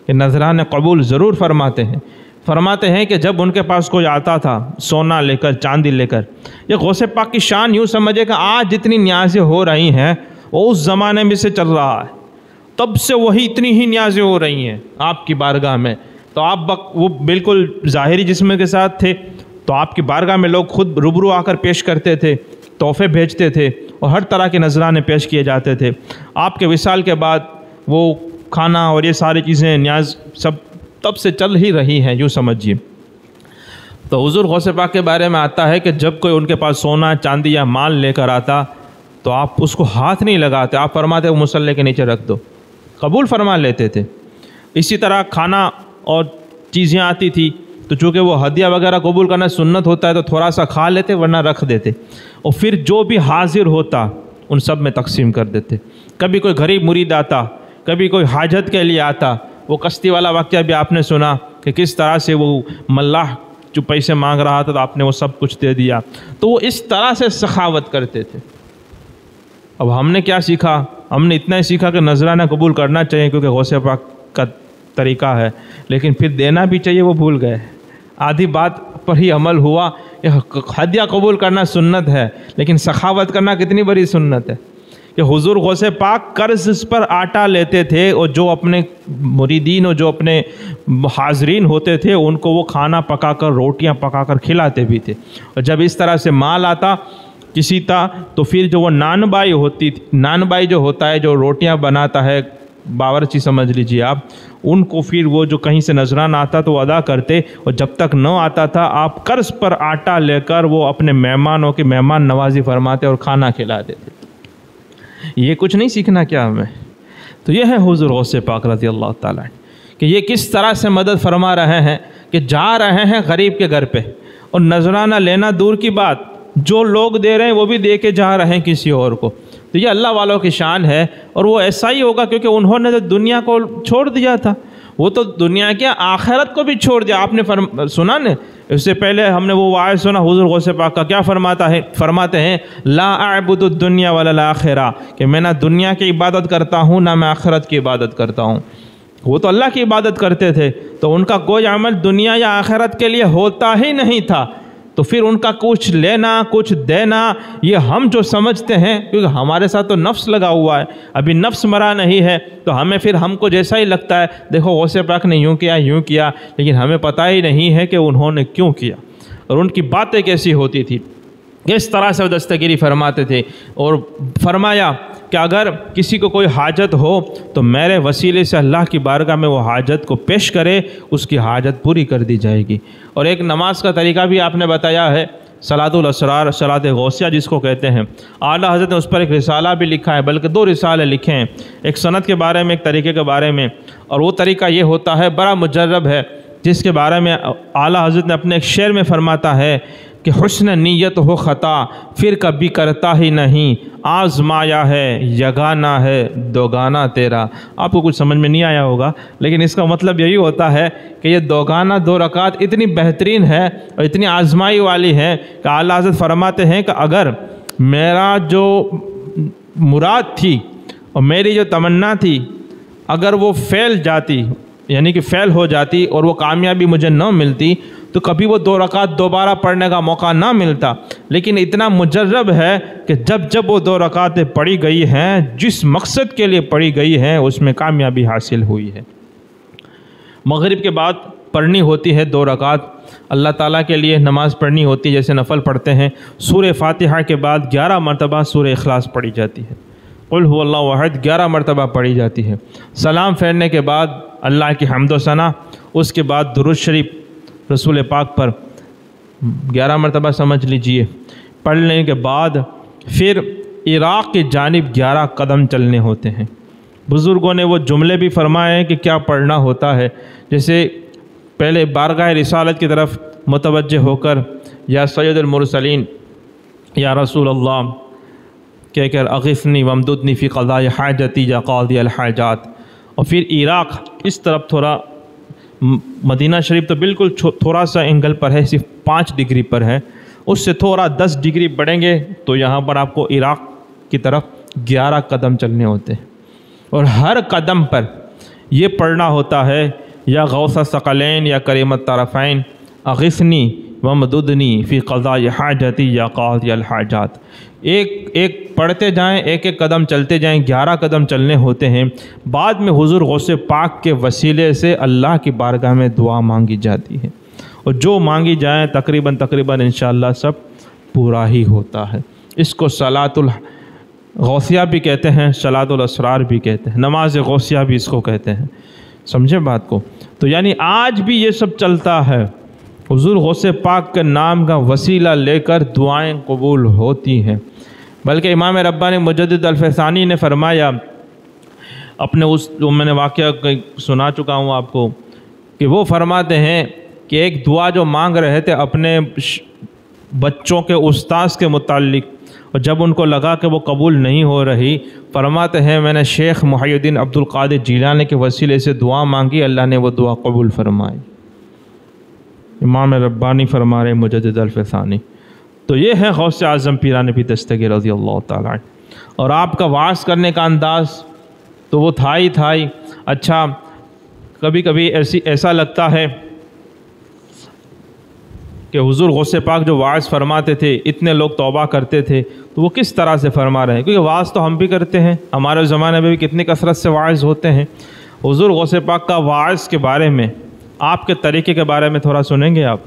A: کہ نذرانے قبول ضرور فرماتے ہیں کہ جب ان کے پاس کوئی آتا تھا سونا لے کر، چاندی لے کر، یہ غوث پاک کی شان یوں سمجھے کہ آج جتنی نیازیں ہو رہی ہیں وہ اس زمانے میں سے چل رہا ہے، تب سے وہی اتنی ہی نیازیں ہو رہی ہیں آپ کی بارگاہ میں۔ تو آپ وہ بالکل ظاہری جسم کے ساتھ تھے، تو آپ کی بارگاہ میں لوگ خود روبرو آ کر پیش کرتے تھے، تحفے بھیجتے تھے، اور ہر طرح کے نذرانے پیش کیے جاتے تھے۔ آپ کے وصال کے بعد وہ کھانا اور یہ ساری چیزیں نیاز سب تب سے چل ہی رہی ہیں، یوں سمجھیے۔ تو حضور غوث پاک کے بارے میں آتا ہے کہ جب کوئی ان کے پاس سونا چاندی یا مال لے کر آتا تو آپ اس کو ہاتھ نہیں لگاتے، آپ فرماتے وہ مصلے کے نیچے رکھ دو، قبول فرما لیتے تھے۔ اسی طرح کھانا اور چیزیں آتی تھی تو چونکہ وہ ہدیہ وغیرہ قبول کرنا سنت ہوتا ہے تو تھوڑا سا کھا لیتے ورنہ رکھ دیتے، اور پھر جو بھی حاضر ہوتا ان سب میں تقسیم کر دیتے۔ کبھی کوئی غریب مرید آتا، کبھی کوئی حاجت کے لیے آتا، وہ کشتی والا واقعہ بھی آپ نے سنا کہ کس طرح سے وہ ملاح جو پیسے مانگ رہا تھا تو آپ نے وہ سب کچھ دے دیا، تو وہ اس طرح سے سخاوت کرتے تھے۔ اب ہم نے کیا سیکھا؟ ہم نے اتنا ہی سیکھا کہ نذرانہ قبول کرنا چاہیے کیونکہ غوث پاک کا طریقہ ہے، لیکن پھر دینا بھی چاہیے، وہ بھول گئے۔ آدھی بات پر ہی عمل ہوا کہ ہدیہ قبول کرنا سنت ہے، لیکن سخاوت کرنا کتنی بڑی سنت ہے کہ حضور غوث پاک قرض پر آٹا لیتے تھے اور جو اپنے مریدین اور جو اپنے حاضرین ہوتے تھے ان کو وہ کھانا پکا کر روٹیاں پکا کر کھلاتے بھی تھے، اور جب اس طرح سے مال آتا کسی تا تو پھر جو وہ نان بائی ہوتی تھی، نان بائی جو ہوتا ہے جو روٹیاں بناتا ہے، باورچی سمجھ لیجیے آپ، ان کو پھر وہ جو کہیں سے نذرانہ آتا تو ادا کرتے، اور جب تک نہ آتا تھا آپ قرض پر آٹا لے کر وہ اپنے مہمانوں کی مہمان نوازی فرماتے اور کھانا کھلاتے تھے۔ یہ کچھ نہیں سیکھنا کیا ہمیں؟ تو یہ ہے حضور غوث پاک رضی اللہ تعالیٰ کہ یہ کس طرح سے مدد فرما رہے ہیں کہ جا رہے ہیں غریب کے گھر پہ، اور نذرانہ لینا دور کی بات، جو لوگ دے رہے ہیں وہ بھی دے کے جا رہے ہیں کسی اور کو۔ تو یہ اللہ والوں کی شان ہے، اور وہ ایسا ہی ہوگا کیونکہ انہوں نے تو دنیا کو چھوڑ دیا تھا، وہ تو دنیا کے آخرت کو بھی چھوڑ دیا۔ آپ نے سنا نا، اس سے پہلے ہم نے وہ آیت سنا حضور غوث پاک کا، کیا فرماتے ہیں لا اعبد الدنیا ولا الاخرہ، کہ میں نہ دنیا کی عبادت کرتا ہوں نہ میں آخرت کی عبادت کرتا ہوں۔ وہ تو اللہ کی عبادت کرتے تھے، تو ان کا کوئی عمل دنیا یا آخرت کے لیے ہوتا ہی نہیں تھا، تو پھر ان کا کچھ لینا کچھ دینا یہ ہم جو سمجھتے ہیں، کیونکہ ہمارے ساتھ تو نفس لگا ہوا ہے، ابھی نفس مرا نہیں ہے، تو ہم کو جیسا ہی لگتا ہے، دیکھو غوث پاک نے یوں کیا، لیکن ہمیں پتہ ہی نہیں ہے کہ انہوں نے کیوں کیا اور ان کی باتیں کیسی ہوتی تھی، کس طرح سے وہ دستگیری فرماتے تھے۔ اور فرمایا کہ اگر کسی کو کوئی حاجت ہو تو میرے وسیلے سے اللہ کی بارگاہ میں وہ حاجت کو پیش کرے، اس کی حاجت پوری کر دی جائے گی۔ اور ایک نماز کا طریقہ بھی آپ نے بتایا ہے، صلاۃ الاسرار، صلاۃ غوثیہ جس کو کہتے ہیں، اعلیٰ حضرت نے اس پر ایک رسالہ بھی لکھا ہے، بلکہ 2 رسالے لکھے ہیں، ایک سند کے بارے میں ایک طریقے کے بارے میں، اور وہ طریقہ یہ ہوتا ہے بڑا مجرب ہے، جس کے بارے میں اعلیٰ حضرت نے اپنے ایک شعر میں فرماتا ہے کہ حسن نیت ہو خطا پھر کبھی کرتا ہی نہیں، آزمایا ہے یگانہ ہے دوگانہ تیرا۔ آپ کو کچھ سمجھ میں نہیں آیا ہوگا، لیکن اس کا مطلب یہی ہوتا ہے کہ یہ دوگانہ 2 رکعت اتنی بہترین ہے اور اتنی آزمائی والی ہے کہ اعلیٰ حضرت فرماتے ہیں کہ اگر میرا جو مراد تھی اور میری جو تمنا تھی اگر وہ فیل جاتی، یعنی کہ فیل ہو جاتی اور وہ کامیابی مجھے نہ ملتی، تو کبھی وہ 2 رکعت دوبارہ پڑھنے کا موقع نہ ملتا، لیکن اتنا مجرب ہے کہ جب وہ 2 رکعتیں پڑھی گئی ہیں، جس مقصد کے لیے پڑھی گئی ہیں اس میں کامیابی حاصل ہوئی ہے۔ مغرب کے بعد پڑھنی ہوتی ہے 2 رکعت، اللہ تعالیٰ کے لیے نماز پڑھنی ہوتی ہے، جیسے نفل پڑھتے ہیں۔ سورہ فاتحہ کے بعد 11 مرتبہ سورہ اخلاص پڑھی جاتی ہے، قل هو اللہ احد 11 مرتبہ پڑھی جاتی ہے۔ سلام پھیرنے کے بعد اللہ کی حمد و ثنا، اس کے بعد درود شریف رسول پاک پر 11 مرتبہ سمجھ لیجئے، پڑھنے کے بعد پھر عراق کی جانب 11 قدم چلنے ہوتے ہیں۔ بزرگوں نے وہ جملے بھی فرمائے ہیں کہ کیا پڑھنا ہوتا ہے، جیسے پہلے بارگاہ رسالت کی طرف متوجہ ہو کر یا سید المرسلین یا رسول اللہ کہہ کر اغثنی وامددنی فی قضاء حاجتی یا قاضی الحاجات، اور پھر عراق اس طرف تھوڑا، مدینہ شریف تو بالکل تھوڑا سا اینگل پر ہے، صرف 5 ڈگری پر ہے، اس سے تھوڑا 10 ڈگری بڑھیں گے تو یہاں پر آپ کو عراق کی طرف 11 قدم چلنے ہوتے ہیں، اور ہر قدم پر یہ پڑھنا ہوتا ہے یا غوث الثقلین یا کریم الطرفین اغثنی وامددنی فی قضاء حاجتی یا قاضی الحاجات۔ ایک پڑھتے جائیں، ایک قدم چلتے جائیں، 11 قدم چلنے ہوتے ہیں۔ بعد میں حضور غوث پاک کے وسیلے سے اللہ کی بارگاہ میں دعا مانگی جاتی ہے، اور جو مانگی جائیں تقریباً انشاءاللہ سب پورا ہی ہوتا ہے۔ اس کو صلاۃ الغوثیہ بھی کہتے ہیں، صلاۃ الاسرار بھی کہتے ہیں، نماز غوثیہ بھی اس کو کہتے ہیں، سمجھے بات کو؟ تو یعنی آج بھی یہ سب چلتا ہے، حضور غوث پاک کے نام کا وسیلہ لے کر دعائیں قبول ہوتی ہیں۔ بلکہ امام ربانی مجدد الفسانی نے فرمایا، اپنے میں نے واقعہ سنا چکا ہوں آپ کو، کہ وہ فرماتے ہیں کہ ایک دعا جو مانگ رہے تھے اپنے بچوں کے استاذ کے متعلق، اور جب ان کو لگا کہ وہ قبول نہیں ہو رہی، فرماتے ہیں میں نے شیخ محی الدین عبد القادر جیلانی کے وسیلے سے دعا مانگی، اللہ نے وہ دعا قبول فرمائی۔ امام ربانی فرما رہے مجدد الفسانی۔ تو یہ ہے غوث اعظم پیران نبی دستگیر رضی اللہ تعالیٰ عنہ۔ اور آپ کا وعظ کرنے کا انداز تو وہ تھا ہی۔ اچھا، کبھی کبھی ایسا لگتا ہے کہ حضور غوث پاک جو واعظ فرماتے تھے اتنے لوگ توبہ کرتے تھے، تو وہ کس طرح سے فرما رہے ہیں؟ کیونکہ واعظ تو ہم بھی کرتے ہیں، ہمارے زمانے میں بھی کتنی کثرت سے واعظ ہوتے ہیں۔ حضور غوث پاک کا واعظ کے بارے میں، آپ کے طریقے کے بارے میں تھوڑا سنیں گے آپ؟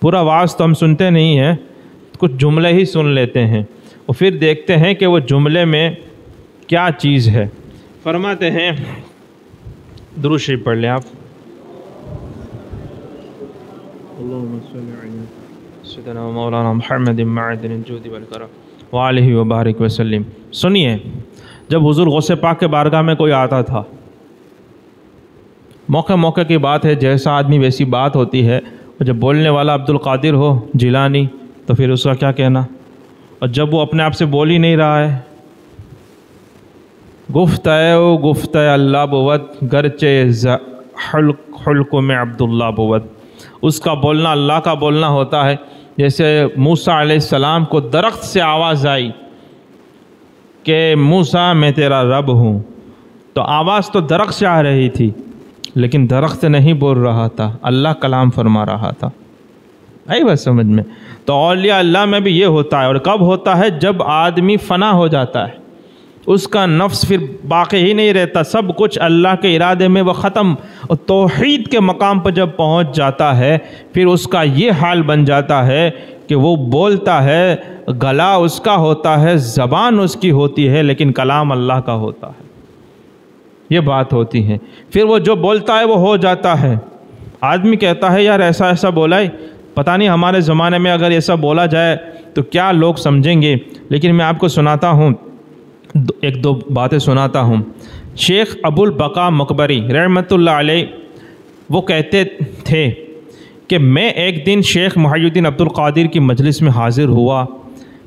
A: پورا واعظ تو ہم سنتے نہیں ہیں، کچھ جملے ہی سن لیتے ہیں اور پھر دیکھتے ہیں کہ وہ جملے میں کیا چیز ہے۔ فرماتے ہیں، درود شریف پڑھ لیں آپ۔ اللہم صلی علی سیدنا مولانا محمد معدن الجود والکرم وآلہ وبارک وسلم۔ سنیے، جب حضور غوث پاک کے بارگاہ میں کوئی آتا تھا، موقع موقع کی بات ہے، جیسا آدمی ویسی بات ہوتی ہے، اور جب بولنے والا عبد القادر ہو جیلانی تو پھر اس کا کیا کہنا، اور جب وہ اپنے آپ سے بول ہی نہیں رہا ہے، گفتہ اللہ بود گرچہ حلق میں عبداللہ بود، اس کا بولنا اللہ کا بولنا ہوتا ہے۔ جیسے موسیٰ علیہ السلام کو درخت سے آواز آئی کہ موسیٰ میں تیرا رب ہوں، تو آواز تو درخت سے آ رہی تھی، لیکن درخت نہیں بول رہا تھا، اللہ کلام فرما رہا تھا۔ آئی بات سمجھ میں؟ تو اولیاء اللہ میں بھی یہ ہوتا ہے، اور کب ہوتا ہے؟ جب آدمی فنا ہو جاتا ہے، اس کا نفس پھر باقی ہی نہیں رہتا، سب کچھ اللہ کے ارادے میں وہ ختم، اور توحید کے مقام پر جب پہنچ جاتا ہے پھر اس کا یہ حال بن جاتا ہے کہ وہ بولتا ہے، گلا اس کا ہوتا ہے، زبان اس کی ہوتی ہے، لیکن کلام اللہ کا ہوتا ہے۔ یہ بات ہوتی ہے، پھر وہ جو بولتا ہے وہ ہو جاتا ہے۔ آدمی کہتا ہے یار ایسا ایسا بولا ہے، پتہ نہیں ہمارے زمانے میں اگر ایسا بولا جائے تو کیا لوگ سمجھیں گے، لیکن میں آپ کو سناتا ہوں، ایک دو باتیں سناتا ہوں۔ شیخ ابو البقا مقبری رحمۃ اللہ علیہ وہ کہتے تھے کہ میں ایک دن شیخ محی الدین عبد القادر کی مجلس میں حاضر ہوا،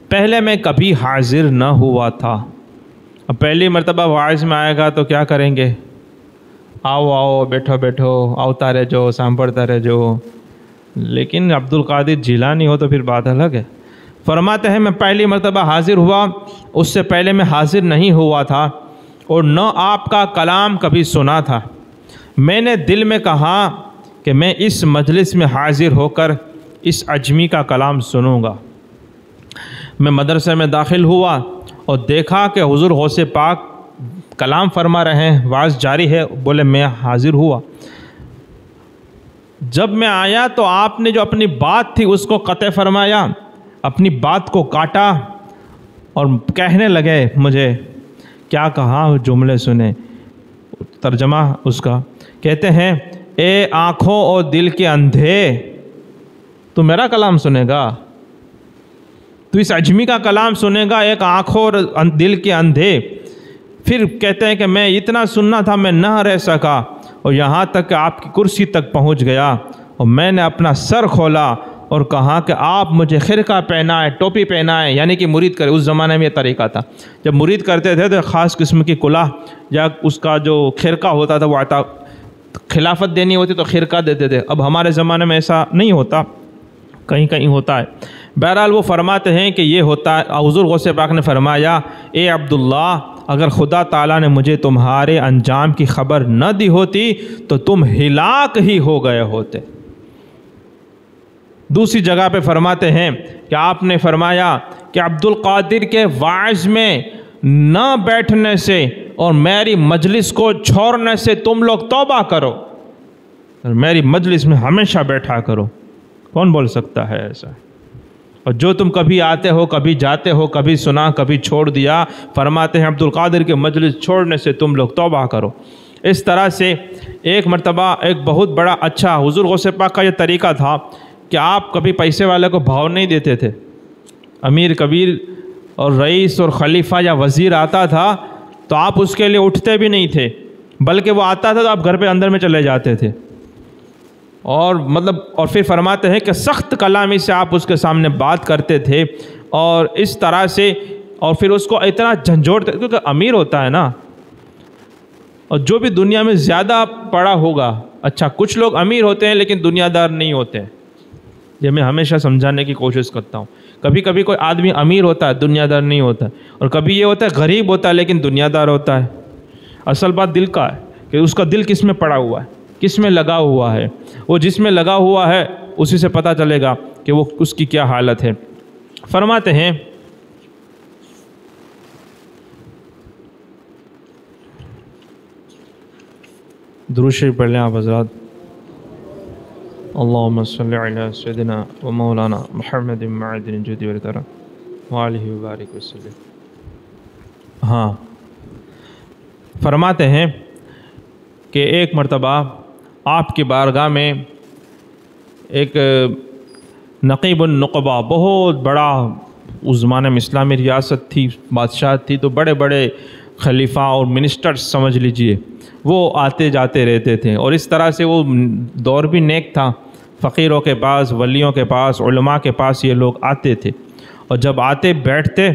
A: پہلے میں کبھی حاضر نہ ہوا تھا۔ اب پہلی مرتبہ واعظ میں آئے گا تو کیا کریں گے؟ آؤ آؤ، بیٹھو بیٹھو، آؤتا رہ جو، سانپڑتا رہ جو، لیکن عبد القادر جیلانی ہو تو پھر بات الگ ہے۔ فرماتے ہیں میں پہلی مرتبہ حاضر ہوا، اس سے پہلے میں حاضر نہیں ہوا تھا اور نہ آپ کا کلام کبھی سنا تھا۔ میں نے دل میں کہا کہ میں اس مجلس میں حاضر ہو کر اس اجمی کا کلام سنوں گا۔ میں مدرسے میں داخل ہوا اور دیکھا کہ حضور غوث پاک کلام فرما رہے ہیں، واعظ جاری ہے، بولے میں حاضر ہوا۔ جب میں آیا تو آپ نے جو اپنی بات تھی اس کو قطع فرمایا، اپنی بات کو کاٹا اور کہنے لگے، مجھے کیا کہا جملے سنے، ترجمہ اس کا کہتے ہیں، اے آنکھوں اور دل کے اندھے، تو میرا کلام سنے گا؟ تو اس اجمی کا کلام سنے گا، ایک آنکھوں اور دل کے اندھے؟ پھر کہتے ہیں کہ میں اتنا سننا تھا، میں نہ رہ سکا اور یہاں تک کہ آپ کی کرسی تک پہنچ گیا، اور میں نے اپنا سر کھولا اور کہا کہ آپ مجھے خرقہ پہنائے، ٹوپی پہنائے، یعنی کہ مرید کرے۔ اس زمانے میں یہ طریقہ تھا، جب مرید کرتے تھے تو خاص قسم کی کلاه یا اس کا جو خرقہ ہوتا تھا وہ عطا، خلافت دینی ہوتی تو خرقہ دیتے تھے۔ اب ہمارے زمانے میں ایسا نہیں ہوتا، کہیں کہیں ہوتا ہے۔ بہرحال وہ فرماتے ہیں کہ یہ ہوتا ہے۔ حضور غوث پاک نے فرمایا، اے عبداللہ، اگر خدا تعالیٰ نے مجھے تمہارے انجام کی خبر نہ دی ہوتی تو تم ہلاک ہی ہو گئے ہوتے۔ دوسری جگہ پہ فرماتے ہیں کہ آپ نے فرمایا کہ عبد القادر کے واعظ میں نہ بیٹھنے سے اور میری مجلس کو چھوڑنے سے تم لوگ توبہ کرو، اور میری مجلس میں ہمیشہ بیٹھا کرو۔ کون بول سکتا ہے ایسا؟ اور جو تم کبھی آتے ہو، کبھی جاتے ہو، کبھی سنا، کبھی چھوڑ دیا، فرماتے ہیں عبد القادر کے مجلس چھوڑنے سے تم لوگ توبہ کرو۔ اس طرح سے ایک مرتبہ ایک بہت بڑا اچھا حضور غوث پاک کا یہ طریقہ تھا کہ آپ کبھی پیسے والے کو بھاؤ نہیں دیتے تھے۔ امیر کبیر اور رئیس اور خلیفہ یا وزیر آتا تھا تو آپ اس کے لیے اٹھتے بھی نہیں تھے، بلکہ وہ آتا تھا تو آپ گھر پہ اندر میں چلے جاتے تھے، اور پھر فرماتے ہیں کہ سخت کلامی سے آپ اس کے سامنے بات کرتے تھے، اور اس طرح سے، اور پھر اس کو اتنا جھنجھوڑتے، کیونکہ امیر ہوتا ہے نا، اور جو بھی دنیا میں زیادہ پڑا ہوگا، اچھا کچھ لوگ امیر ہوتے ہیں لیکن دنیا دار نہیں ہوتے، یہ میں ہمیشہ سمجھانے کی کوشش کرتا ہوں۔ کبھی کبھی کوئی آدمی امیر ہوتا ہے، دنیا دار نہیں ہوتا ہے، اور کبھی یہ ہوتا ہے غریب ہوتا ہے لیکن دنیا دار ہوتا ہے۔ اصل بات دل کا ہے کہ اس کا دل کس میں پڑا ہوا ہے، کس میں لگا ہوا ہے۔ وہ جس میں لگا ہوا ہے اسی سے پتہ چلے گا کہ وہ اس کی کیا حالت ہے۔ فرماتے ہیں درود شریف پڑھ لیں آپ حضرات۔ اللہم صلی علی سیدنا و مولانا محمد معدن الجود والکرم وآلہ وبارک وسلم۔ ہاں، فرماتے ہیں کہ ایک مرتبہ آپ کی بارگاہ میں ایک نقیب النقبہ، بہت بڑا اس زمانے میں اسلامی ریاست تھی، بادشاہ تھی، تو بڑے بڑے خلیفہ اور منسٹرز سمجھ لیجئے وہ آتے جاتے رہتے تھے، اور اس طرح سے وہ دور بھی نیک تھا، فقیروں کے پاس، ولیوں کے پاس، علماء کے پاس یہ لوگ آتے تھے، اور جب آتے بیٹھتے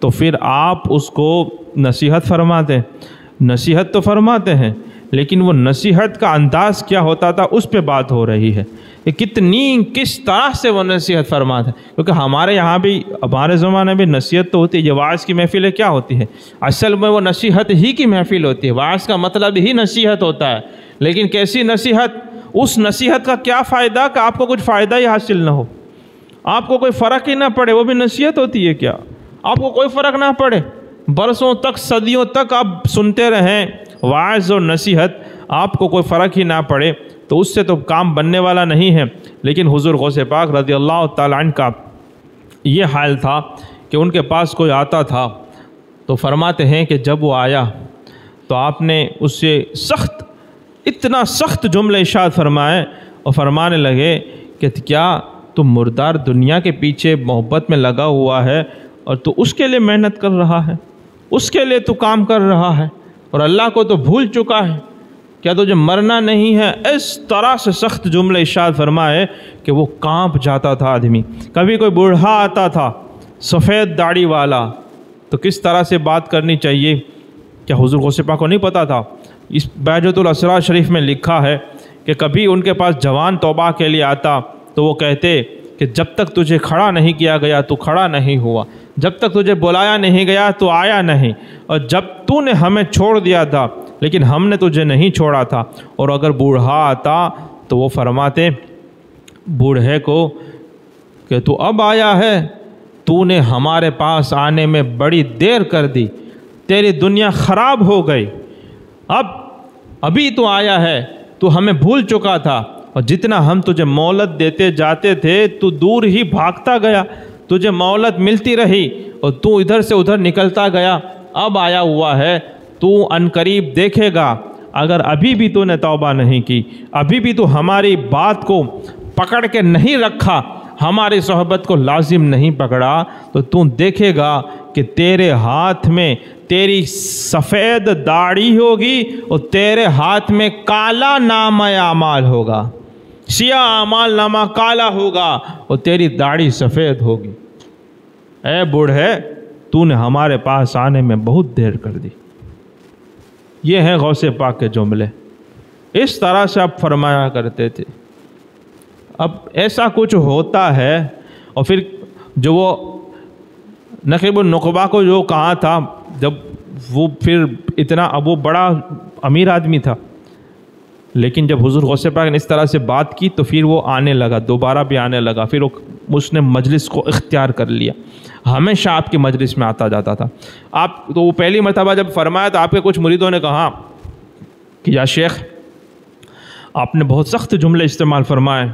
A: تو پھر آپ اس کو نصیحت فرماتے، نصیحت تو فرماتے ہیں لیکن وہ نصیحت کا انداز کیا ہوتا تھا اس پہ بات ہو رہی ہے کہ کس طرح سے وہ نصیحت فرماتے ہیں، کیونکہ ہمارے یہاں بھی، ہمارے زمانے میں نصیحت تو ہوتی ہے، یہ واعظ کی محفلیں کیا ہوتی ہے، اصل میں وہ نصیحت ہی کی محفل ہوتی ہے، واعظ کا مطلب ہی نصیحت ہوتا ہے، لیکن کیسی نصیحت، اس نصیحت کا کیا فائدہ کہ آپ کو کچھ فائدہ ہی حاصل نہ ہو، آپ کو کوئی فرق ہی نہ پڑے، وہ بھی نصیحت ہوتی ہے کیا، آپ کو کوئی فرق نہ پڑے، برسوں تک، صدیوں تک آپ سنتے رہیں واعظ اور نصیحت، آپ کو کوئی فرق ہی نہ پڑے، تو اس سے تو کام بننے والا نہیں ہے۔ لیکن حضور غوث پاک رضی اللہ تعالیٰ عنہ کا یہ حال تھا کہ ان کے پاس کوئی آتا تھا تو فرماتے ہیں کہ جب وہ آیا تو آپ نے اس سے اتنا سخت جملہ ارشاد فرمائے اور فرمانے لگے کہ کیا تم مردار دنیا کے پیچھے محبت میں لگا ہوا ہے اور تو اس کے لیے محنت کر رہا ہے، اس کے لیے تو کام کر رہا ہے، اور اللہ کو تو بھول چکا ہے، کیا تجھے مرنا نہیں ہے؟ اس طرح سے سخت جملے ارشاد فرمائے کہ وہ کانپ جاتا تھا آدمی۔ کبھی کوئی بوڑھا آتا تھا سفید داڑھی والا تو کس طرح سے بات کرنی چاہیے، کیا حضور غوث پاک کو نہیں پتا تھا؟ اس بہجت الاسرار شریف میں لکھا ہے کہ کبھی ان کے پاس جوان توبہ کے لیے آتا تو وہ کہتے کہ جب تک تجھے کھڑا نہیں کیا گیا تو کھڑا نہیں ہوا، جب تک تجھے بلایا نہیں گیا تو آیا نہیں، اور جب تو نے ہمیں چھوڑ دیا تھا لیکن ہم نے تجھے نہیں چھوڑا تھا۔ اور اگر بوڑھا آتا تو وہ فرماتے بوڑھے کو کہ تو اب آیا ہے، تو نے ہمارے پاس آنے میں بڑی دیر کر دی، تیری دنیا خراب ہو گئی، ابھی تو آیا ہے، تو ہمیں بھول چکا تھا، اور جتنا ہم تجھے مہلت دیتے جاتے تھے تو دور ہی بھاگتا گیا، تجھے مہلت ملتی رہی اور تو ادھر سے ادھر نکلتا گیا، اب آیا ہوا ہے، تو عنقریب دیکھے گا اگر ابھی بھی تو نے توبہ نہیں کی، ابھی بھی تو ہماری بات کو پکڑ کے نہیں رکھا، ہماری صحبت کو لازم نہیں پکڑا، تو دیکھے گا کہ تیرے ہاتھ میں تیری سفید داڑھی ہوگی اور تیرے ہاتھ میں کالا نامہ اعمال ہوگا، سیاہ اعمال نامہ کالا ہوگا اور تیری داڑھی سفید ہوگی۔ اے بوڑھے، تو نے ہمارے پاس آنے میں بہت دیر کر دی۔ یہ ہیں غوث پاک کے جملے، اس طرح سے آپ فرمایا کرتے تھے۔ اب ایسا کچھ ہوتا ہے، اور پھر جو وہ نقیب النقبہ کو جو کہا تھا، جب وہ پھر اتنا، اب وہ بڑا امیر آدمی تھا، لیکن جب حضور غوث پاک نے اس طرح سے بات کی تو پھر وہ آنے لگا، دوبارہ بھی آنے لگا، پھر اس نے مجلس کو اختیار کر لیا، ہمیشہ آپ کی مجلس میں آتا جاتا تھا۔ تو وہ پہلی مرتبہ جب فرمایا تو آپ کے کچھ مریدوں نے کہا کہ یا شیخ، آپ نے بہت سخت جملے استعمال فرمائے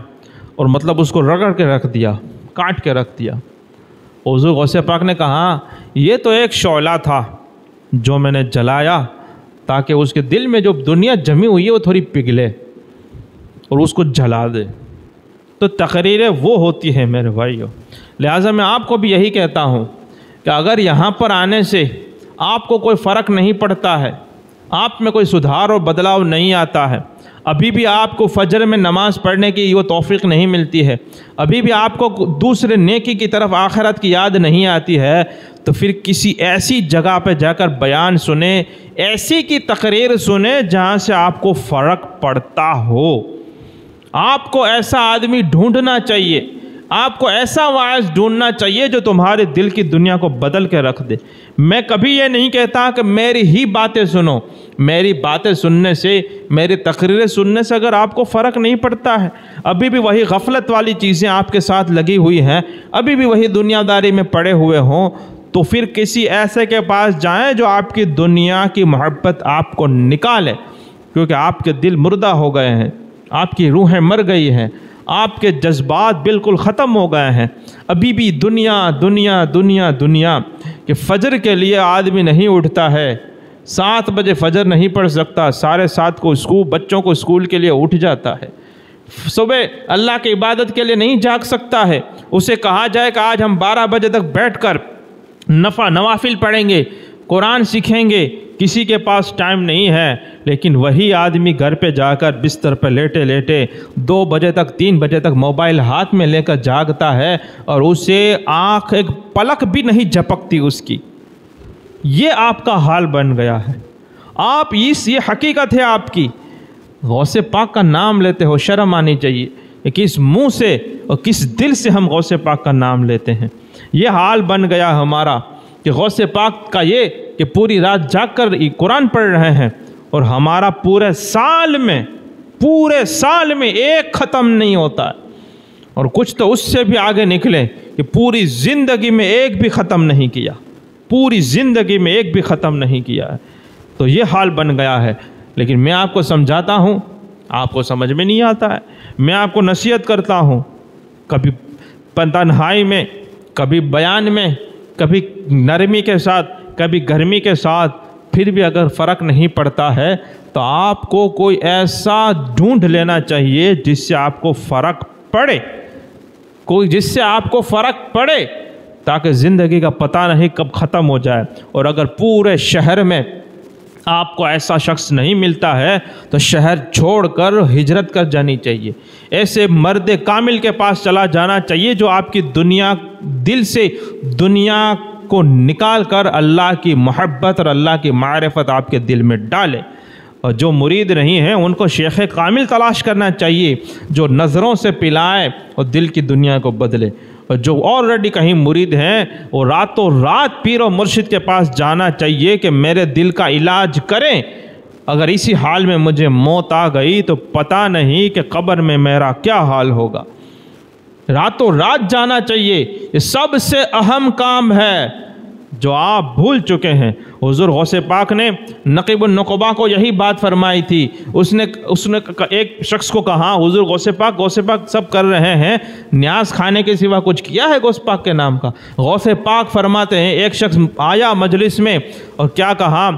A: اور مطلب اس کو رگڑ کے رکھ دیا، کاٹ کے رکھ دیا۔ حضور غوث پاک نے کہا یہ تو ایک شعلہ تھا جو میں نے جلایا تاکہ اس کے دل میں جو دنیا جمی ہوئی ہے وہ تھوڑی پگھلے اور اس کو جلا دے۔ تو تقریریں وہ ہوتی ہیں میرے بھائیو، لہٰذا میں آپ کو بھی یہی کہتا ہوں کہ اگر یہاں پر آنے سے آپ کو کوئی فرق نہیں پڑتا ہے، آپ میں کوئی سدھار اور بدلاؤ نہیں آتا ہے، ابھی بھی آپ کو فجر میں نماز پڑھنے کی وہ توفیق نہیں ملتی ہے، ابھی بھی آپ کو دوسرے نیکی کی طرف آخرت کی یاد نہیں آتی ہے، تو پھر کسی ایسی جگہ پہ جا کر بیان سنیں، ایسی کی تقریر سنیں جہاں سے آپ کو فرق پڑتا ہو۔ آپ کو ایسا آدمی ڈھونڈنا چاہیے، آپ کو ایسا واعظ ڈھونڈنا چاہیے جو تمہارے دل کی دنیا کو بدل کے رکھ دے۔ میں کبھی یہ نہیں کہتا کہ میری ہی باتیں سنو، میری باتیں سننے سے، میری تقریریں سننے سے اگر آپ کو فرق نہیں پڑتا ہے، ابھی بھی وہی غفلت والی چیزیں آپ کے ساتھ لگی ہوئی ہیں، ابھی بھی وہی دنیا داری میں پڑے ہوئے ہوں، تو پھر کسی ایسے کے پاس جائیں جو آپ کی دنیا کی محبت آپ کو نکالے، کیونکہ آپ کے دل مردہ ہو گئے ہیں، آپ کی روحیں مر گئی ہیں، آپ کے جذبات بالکل ختم ہو گئے ہیں۔ ابھی بھی دنیا دنیا دنیا دنیا کہ فجر کے لیے آدمی نہیں اٹھتا ہے، 7 بجے فجر نہیں پڑھ سکتا، 7:30 کو بچوں کو اسکول کے لیے اٹھ جاتا ہے، صبح اللہ کی عبادت کے لیے نہیں جاگ سکتا ہے، اسے کہا جائے کہ آج ہم 12 بجے تک بیٹھ کر نوافل پڑھیں گے، قرآن سیکھیں گے، کسی کے پاس ٹائم نہیں ہے۔ لیکن وہی آدمی گھر پہ جا کر بستر پہ لیٹے لیٹے 2 بجے تک 3 بجے تک موبائل ہاتھ میں لے کر جاگتا ہے، اور اسے آنکھ ایک پلک بھی نہیں جھپکتی اس کی۔ یہ آپ کا حال بن گیا ہے۔ آپ یہ حقیقت ہے آپ کی۔ غوث پاک کا نام لیتے ہو، شرم آنی چاہیے کہ کس منہ سے اور کس دل سے ہم غوث پاک کا نام لیتے ہیں۔ یہ حال بن گیا ہمارا کہ غوث پاک کا یہ کہ پوری رات جاگ کر قرآن پڑھ رہے ہیں، اور ہمارا پورے سال میں ایک ختم نہیں ہوتا ہے، اور کچھ تو اس سے بھی آگے نکلے کہ پوری زندگی میں ایک بھی ختم نہیں کیا، پوری زندگی میں ایک بھی ختم نہیں کیا ہے۔ تو یہ حال بن گیا ہے۔ لیکن میں آپ کو سمجھاتا ہوں، آپ کو سمجھ میں نہیں آتا ہے۔ میں آپ کو نصیحت کرتا ہوں، کبھی تنہائی میں، کبھی بیان میں، کبھی نرمی کے ساتھ، کبھی گرمی کے ساتھ، پھر بھی اگر فرق نہیں پڑتا ہے تو آپ کو کوئی ایسا ڈھونڈ لینا چاہیے جس سے آپ کو فرق پڑے، جس سے آپ کو فرق پڑے، تاکہ زندگی کا پتہ نہیں کب ختم ہو جائے۔ اور اگر پورے شہر میں آپ کو ایسا شخص نہیں ملتا ہے تو شہر چھوڑ کر ہجرت کر جانی چاہیے، ایسے مرد کامل کے پاس چلا جانا چاہیے جو آپ کی دل سے دنیا کو نکال کر اللہ کی محبت اور اللہ کی معرفت آپ کے دل میں ڈالے۔ اور جو مرید نہیں ہیں ان کو شیخ کامل تلاش کرنا چاہیے جو نظروں سے پلائے اور دل کی دنیا کو بدلے۔ اور جو آلریڈی کہیں مرید ہیں وہ راتوں رات پیر و مرشد کے پاس جانا چاہیے کہ میرے دل کا علاج کریں، اگر اسی حال میں مجھے موت آ گئی تو پتہ نہیں کہ قبر میں میرا کیا حال ہوگا۔ راتوں رات جانا چاہیے، یہ سب سے اہم کام ہے جو آپ بھول چکے ہیں۔ حضور غوث پاک نے نقیب النقبا کو یہی بات فرمائی تھی۔ اس نے ایک شخص کو کہا، حضور غوث پاک سب کر رہے ہیں، نیاز کھانے کے سوا کچھ کیا ہے غوث پاک کے نام کا؟ غوث پاک فرماتے ہیں ایک شخص آیا مجلس میں اور کیا کہا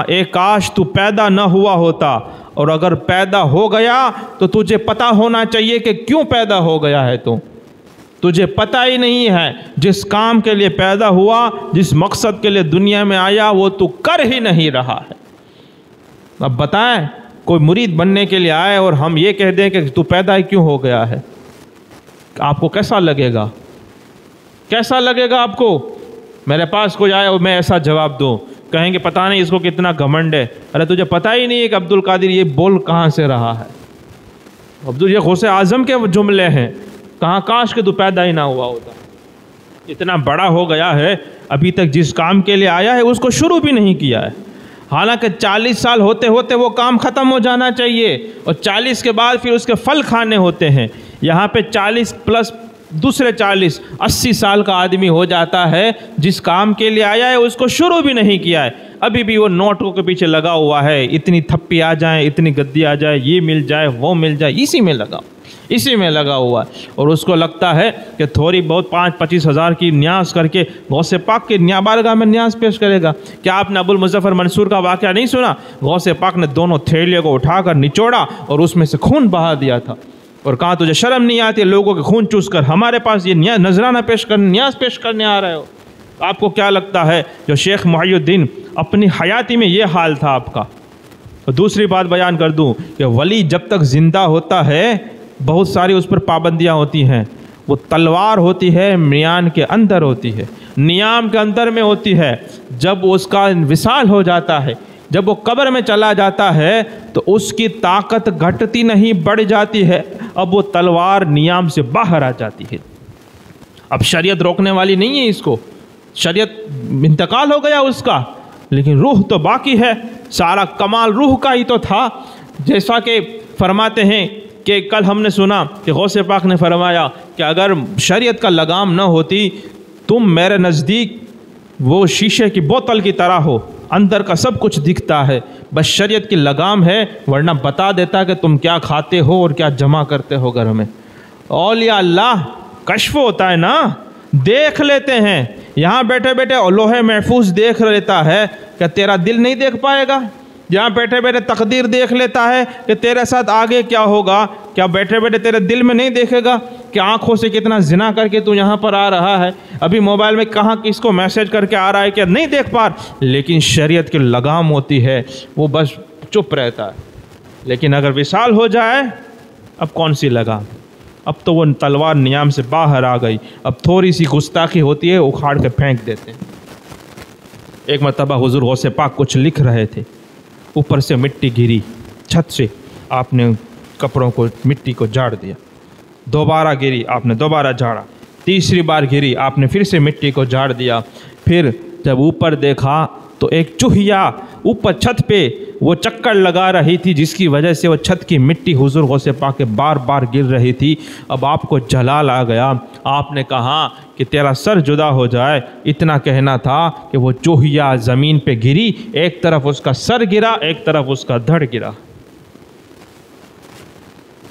A: اے کاش تو پیدا نہ ہوا ہوتا، اور اگر پیدا ہو گیا تو تجھے پتہ ہونا چاہیے کہ کیوں پیدا ہو گیا ہے تجھے پتہ ہی نہیں ہے، جس کام کے لیے پیدا ہوا، جس مقصد کے لیے دنیا میں آیا وہ تو کر ہی نہیں رہا ہے۔ اب بتائیں کوئی مرید بننے کے لیے آئے اور ہم یہ کہہ دیں کہ تو پیدا ہی کیوں ہو گیا ہے، آپ کو کیسا لگے گا؟ کیسا لگے گا آپ کو؟ میرے پاس کوئی آئے اور میں ایسا جواب دوں، کہیں گے پتہ نہیں اس کو کتنا گھمنڈ ہے۔ ارے تجھے پتہ ہی نہیں ہے کہ عبد القادر یہ بول کہاں سے رہا ہے؟ یہ غوث اعظم کے جملے ہیں، کہاں کاش کہ تو پیدا ہی نہ ہوا ہوتا۔ اتنا بڑا ہو گیا ہے، ابھی تک جس کام کے لیے آیا ہے اس کو شروع بھی نہیں کیا ہے، حالانکہ 40 سال ہوتے ہوتے وہ کام ختم ہو جانا چاہیے، اور 40 کے بعد پھر اس کے پھل کھانے ہوتے ہیں۔ یہاں پہ 40 پلس دوسرے 40 80 سال کا آدمی ہو جاتا ہے، جس کام کے لیے آیا ہے اس کو شروع بھی نہیں کیا ہے، ابھی بھی وہ نوٹوں کے پیچھے لگا ہوا ہے، اتنی تھپی آ جائیں، اتنی گدی آ جائے، یہ مل جائے وہ مل جائے، اسی میں لگا ہوا ہے۔ اور اس کو لگتا ہے کہ تھوڑی بہت 5-25 ہزار کی نیاز کر کے غوث پاک کی بارگاہ میں نیاز پیش کرے گا۔ کیا آپ نے ابو المظفر منصور کا واقعہ نہیں سنا؟ غوث پاک نے دونوں تھیلیوں کو اٹھا کر نچوڑا اور اس میں سے خون بہا دیا تھا، اور کہا تجھے شرم نہیں آتی لوگوں کے خون چوس کر ہمارے پاس یہ نذرانہ نیاز پیش کرنے آ رہے ہو؟ آپ کو کیا لگتا ہے جو شیخ محی الدین اپنی حیاتی میں یہ حال تھا آپ کا؟ اور دوسری بات بیان کر دوں کہ ولی جب تک زندہ ہوتا ہے بہت ساری اس پر پابندیاں ہوتی ہیں، وہ تلوار ہوتی ہے میان کے اندر ہوتی ہے، نیام کے اندر میں ہوتی ہے، جب اس کا وصال ہو جاتا ہے، جب وہ قبر میں چلا جاتا ہے تو اس کی طاقت گھٹتی نہیں بڑھ جاتی ہے، اب وہ تلوار نیام سے باہر آ جاتی ہے۔ اب شریعت روکنے والی نہیں ہے اس کو، شریعت انتقال ہو گیا اس کا، لیکن روح تو باقی ہے، سارا کمال روح کا ہی تو تھا۔ جیسا کہ فرماتے ہیں کہ کل ہم نے سنا کہ غوث پاک نے فرمایا کہ اگر شریعت کا لگام نہ ہوتی تم میرے نزدیک وہ شیشے کی بوتل کی طرح ہو، اندر کا سب کچھ دکھتا ہے، بس شریعت کی لگام ہے، ورنہ بتا دیتا کہ تم کیا کھاتے ہو اور کیا جمع کرتے ہو گھر میں۔ اولیاء اللہ کشف ہوتا ہے نا، دیکھ لیتے ہیں، یہاں بیٹھے بیٹھے لوح محفوظ دیکھ لیتا ہے کہ تیرا دل نہیں دیکھ پائے گا، یہاں بیٹھے بیٹھے تقدیر دیکھ لیتا ہے کہ تیرے ساتھ آگے کیا ہوگا، کیا بیٹھے بیٹھے تیرے دل میں نہیں دیکھے گا کہ آنکھوں سے کتنا زنا کر کے تو یہاں پر آ رہا ہے، ابھی موبائل میں کہاں کس کو میسج کر کے آ رہا ہے کہ نہیں دیکھ پا، لیکن شریعت کی لگام ہوتی ہے وہ بس چپ رہتا ہے۔ لیکن اگر وصال ہو جائے اب کون سی لگام، اب تو وہ تلوار نیام سے باہر آ گئی، اب تھوڑی سی گستاخی ہوتی ہے اکھاڑ کے پھینک دیتے ہیں۔ ایک مرتبہ حضور غوث پاک کچھ لکھ رہے تھے، اوپر سے مٹی گری، چھت سے آپ نے کپڑوں کو مٹی کو جھاڑ دیا، دوبارہ گری آپ نے دوبارہ جھاڑا، تیسری بار گری آپ نے پھر سے مٹی کو جھاڑ دیا، پھر جب اوپر دیکھا تو ایک چوہیا اوپر چھت پہ وہ چکر لگا رہی تھی، جس کی وجہ سے وہ چھت کی مٹی حضور غوث پاک کے بار بار گر رہی تھی۔ اب آپ کو جلال آ گیا، آپ نے کہا کہ تیرا سر جدا ہو جائے، اتنا کہنا تھا کہ وہ چوہیا زمین پہ گری، ایک طرف اس کا سر گرا ایک طرف اس کا دھڑ گرا،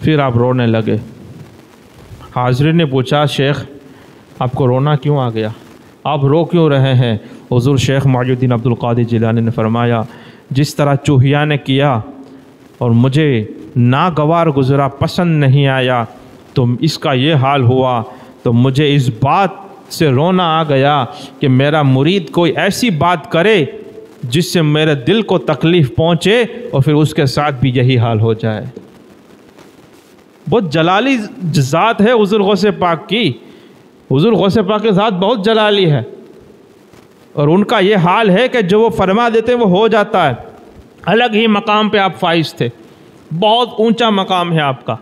A: پھر آپ رونے لگے۔ حاضرین نے پوچھا شیخ آپ کو رونا کیوں آ گیا، آپ رو کیوں رہے ہیں؟ حضور شیخ معی الدین عبد القادر جیلانی نے فرمایا جس طرح چوہیا نے کیا اور مجھے ناگوار گزرا، پسند نہیں آیا، تو اس کا یہ حال ہوا، تو مجھے اس بات سے رونا آ گیا کہ میرا مرید کوئی ایسی بات کرے جس سے میرے دل کو تکلیف پہنچے اور پھر اس کے ساتھ بھی یہی حال ہو جائے۔ بہت جلالی ذات ہے حضور غوث پاک کی، حضور غوث پاک کی ذات بہت جلالی ہے، اور ان کا یہ حال ہے کہ جو وہ فرما دیتے وہ ہو جاتا ہے۔ الگ ہی مقام پہ آپ فائز تھے، بہت اونچا مقام ہے آپ کا،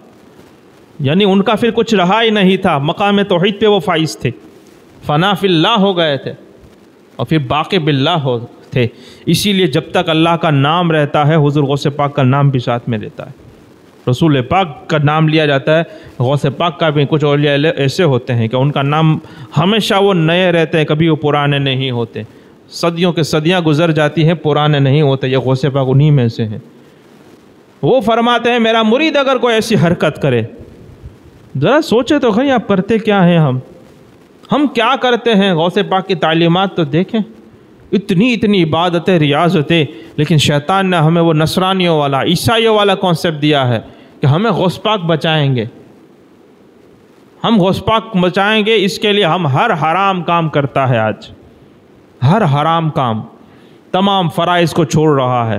A: یعنی ان کا پھر کچھ رہا ہی نہیں تھا، مقام توحید پہ وہ فائز تھے، فنا فی اللہ ہو گئے تھے اور پھر باقی باللہ ہو تھے۔ اسی لیے جب تک اللہ کا نام رہتا ہے حضور غوث پاک کا نام بھی ساتھ میں رہتا ہے، رسول پاک کا نام لیا جاتا ہے، غوث پاک کا بھی۔ کچھ اولیاء ایسے ہوتے ہیں کہ ان کا نام ہمیشہ وہ نئے رہتے ہیں، کبھی وہ پرانے نہیں ہوتے، صدیوں کے صدیاں گزر جاتی ہیں پرانے نہیں ہوتے، یہ غوث پاک انہی میں سے ہیں۔ وہ فرماتے ہیں میرا مرید اگر کوئی ایسی حرکت کرے، ذرا سوچے تو کہیں آپ کرتے کیا ہیں، ہم کیا کرتے ہیں؟ غوث پاک کی تعلیمات تو دیکھیں، اتنی عبادتیں ریاضتیں، لیکن شیطان نے ہمیں وہ نصرانیوں والا عیسائیوں والا کانسیپٹ دیا ہے کہ ہمیں غوث پاک بچائیں گے، ہم غوث پاک بچائیں گے، اس کے لیے ہم ہر حرام کام کرتا ہے، آج ہر حرام کام، تمام فرائض کو چھوڑ رہا ہے،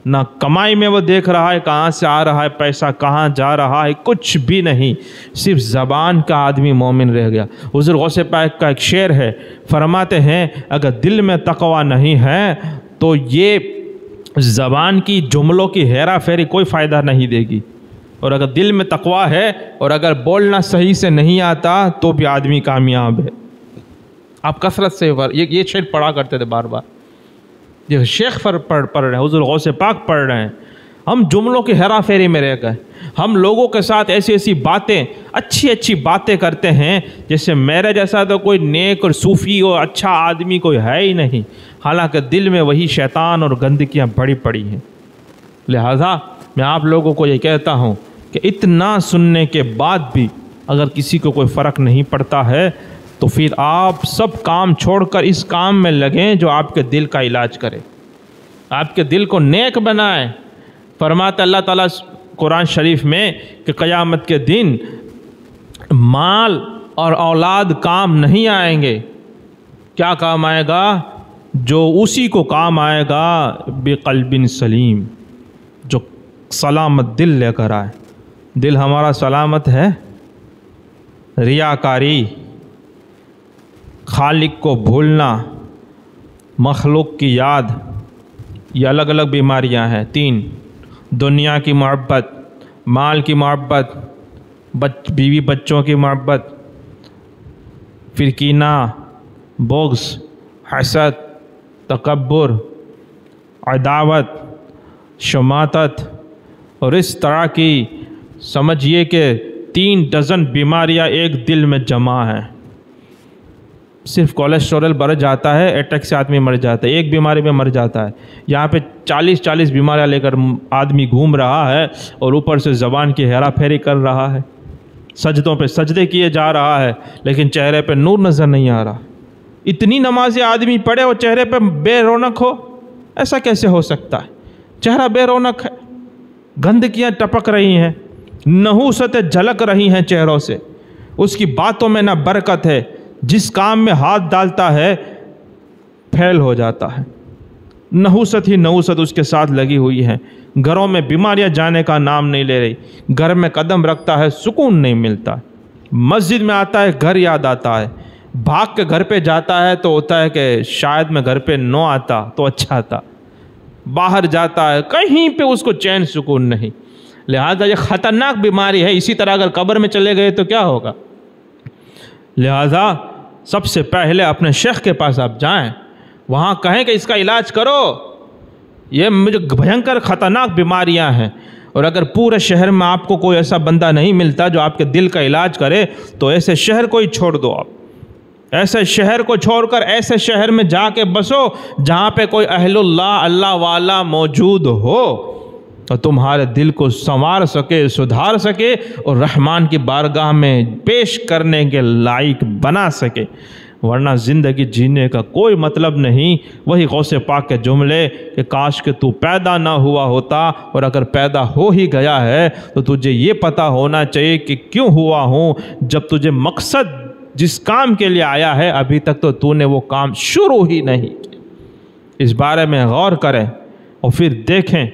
A: نہ کمائی میں وہ دیکھ رہا ہے کہاں سے آ رہا ہے پیسہ، کہاں جا رہا ہے، کچھ بھی نہیں، صرف زبان کا آدمی مومن رہ گیا۔ حضور غوث پاک کا ایک شعر ہے، فرماتے ہیں اگر دل میں تقوی نہیں ہے تو یہ زبان کی جملوں کی ہیرا پھیری کوئی فائدہ نہیں دے گی، اور اگر دل میں تقوی ہے اور اگر بولنا صحیح سے نہیں آتا تو بھی آدمی کامیاب ہے۔ آپ کثرت سے یہ شعر پڑھا کرتے تھے بار بار، یہ شیخ پڑھ رہے ہیں، حضور غوث پاک پڑھ رہے ہیں، ہم جملوں کی ہیرا پھیری میں رہ گئے، ہم لوگوں کے ساتھ ایسی باتیں اچھی باتیں کرتے ہیں جیسے میرے جیسا تو کوئی نیک اور صوفی اور اچھا آدمی کوئی ہے ہی نہیں، حالانکہ دل میں وہی شیطان اور گندگیاں بڑی پڑی ہیں۔ لہٰذا میں آپ لوگوں کو یہ کہتا ہوں کہ اتنا سننے کے بعد بھی اگر کسی کو کوئی فرق نہیں پڑتا ہے تو پھر آپ سب کام چھوڑ کر اس کام میں لگیں جو آپ کے دل کا علاج کرے، آپ کے دل کو نیک بنائے۔ فرماتا اللہ تعالیٰ قرآن شریف میں کہ قیامت کے دن مال اور اولاد کام نہیں آئیں گے، کیا کام آئے گا؟ جو اسی کو کام آئے گا بقلب سلیم، جو سلامت دل لے کر آئے۔ دل ہمارا سلامت ہے؟ ریاکاری، خالق کو بھولنا، مخلوق کی یاد، یہ الگ الگ بیماریاں ہیں۔ 3، دنیا کی محبت، مال کی محبت، بیوی بچوں کی محبت، پھر کینہ، بغض، حسد، تکبر، عداوت، شماتت اور اس طرح کی سمجھیے کہ 3 ڈزن بیماریاں ایک دل میں جمع ہیں۔ صرف کولیسٹرول بڑھ جاتا ہے، اٹیک سے آدمی مر جاتا ہے، ایک بیماری میں مر جاتا ہے۔ یہاں پہ 40 بیماریاں لے کر آدمی گھوم رہا ہے اور اوپر سے زبان کی ہیرا پھیری کر رہا ہے، سجدوں پہ سجدے کیے جا رہا ہے، لیکن چہرے پہ نور نظر نہیں آ رہا۔ اتنی نمازیں آدمی پڑھے اور چہرے پہ بے رونق ہو، ایسا کیسے ہو سکتا ہے؟ چہرہ بے رونق ہے، گندگیاں ٹپک رہی ہیں، نحوستیں جھلک رہی ہیں چہروں سے، اس کی باتوں میں نہ برکت ہے، جس کام میں ہاتھ ڈالتا ہے پھیل ہو جاتا ہے، نحوست ہی نحوست اس کے ساتھ لگی ہوئی ہے۔ گھروں میں بیماریاں جانے کا نام نہیں لے رہی، گھر میں قدم رکھتا ہے سکون نہیں ملتا، مسجد میں آتا ہے گھر یاد آتا ہے، بھاگ کے گھر پہ جاتا ہے تو ہوتا ہے کہ شاید میں گھر پہ نہ آتا تو اچھا تھا، باہر جاتا ہے کہیں پہ اس کو چین سکون نہیں۔ لہذا یہ خطرناک بیماری ہے، اسی طرح اگر قبر میں چلے گئے تو کیا ہوگا؟ لہذا سب سے پہلے اپنے شیخ کے پاس آپ جائیں، وہاں کہیں کہ اس کا علاج کرو، یہ مجھے بھینکر خطرناک بیماریاں ہیں۔ اور اگر پورے شہر میں آپ کو کوئی ایسا بندہ نہیں ملتا جو آپ کے دل کا علاج کرے تو ایسے شہر کو ہی چھوڑ دو، آپ ایسے شہر کو چھوڑ کر ایسے شہر میں جا کے بسو جہاں پہ کوئی اہل اللہ، اللہ والا موجود ہو اور تمہارے دل کو سنوار سکے، سدھار سکے اور رحمان کی بارگاہ میں پیش کرنے کے لائق بنا سکے، ورنہ زندگی جینے کا کوئی مطلب نہیں۔ وہی غوث پاک کے جملے کہ کاش کہ تو پیدا نہ ہوا ہوتا، اور اگر پیدا ہو ہی گیا ہے تو تجھے یہ پتہ ہونا چاہیے کہ کیوں ہوا ہوں، جب تجھے مقصد جس کام کے لیے آیا ہے ابھی تک تو نے وہ کام شروع ہی نہیں کیا۔ اس بارے میں غور کریں اور پھر دیکھیں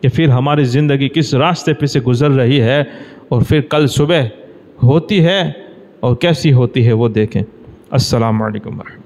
A: کہ پھر ہماری زندگی کس راستے پہ سے گزر رہی ہے، اور پھر کل صبح ہوتی ہے اور کیسی ہوتی ہے وہ دیکھیں۔ السلام علیکم ورحمۃ اللہ۔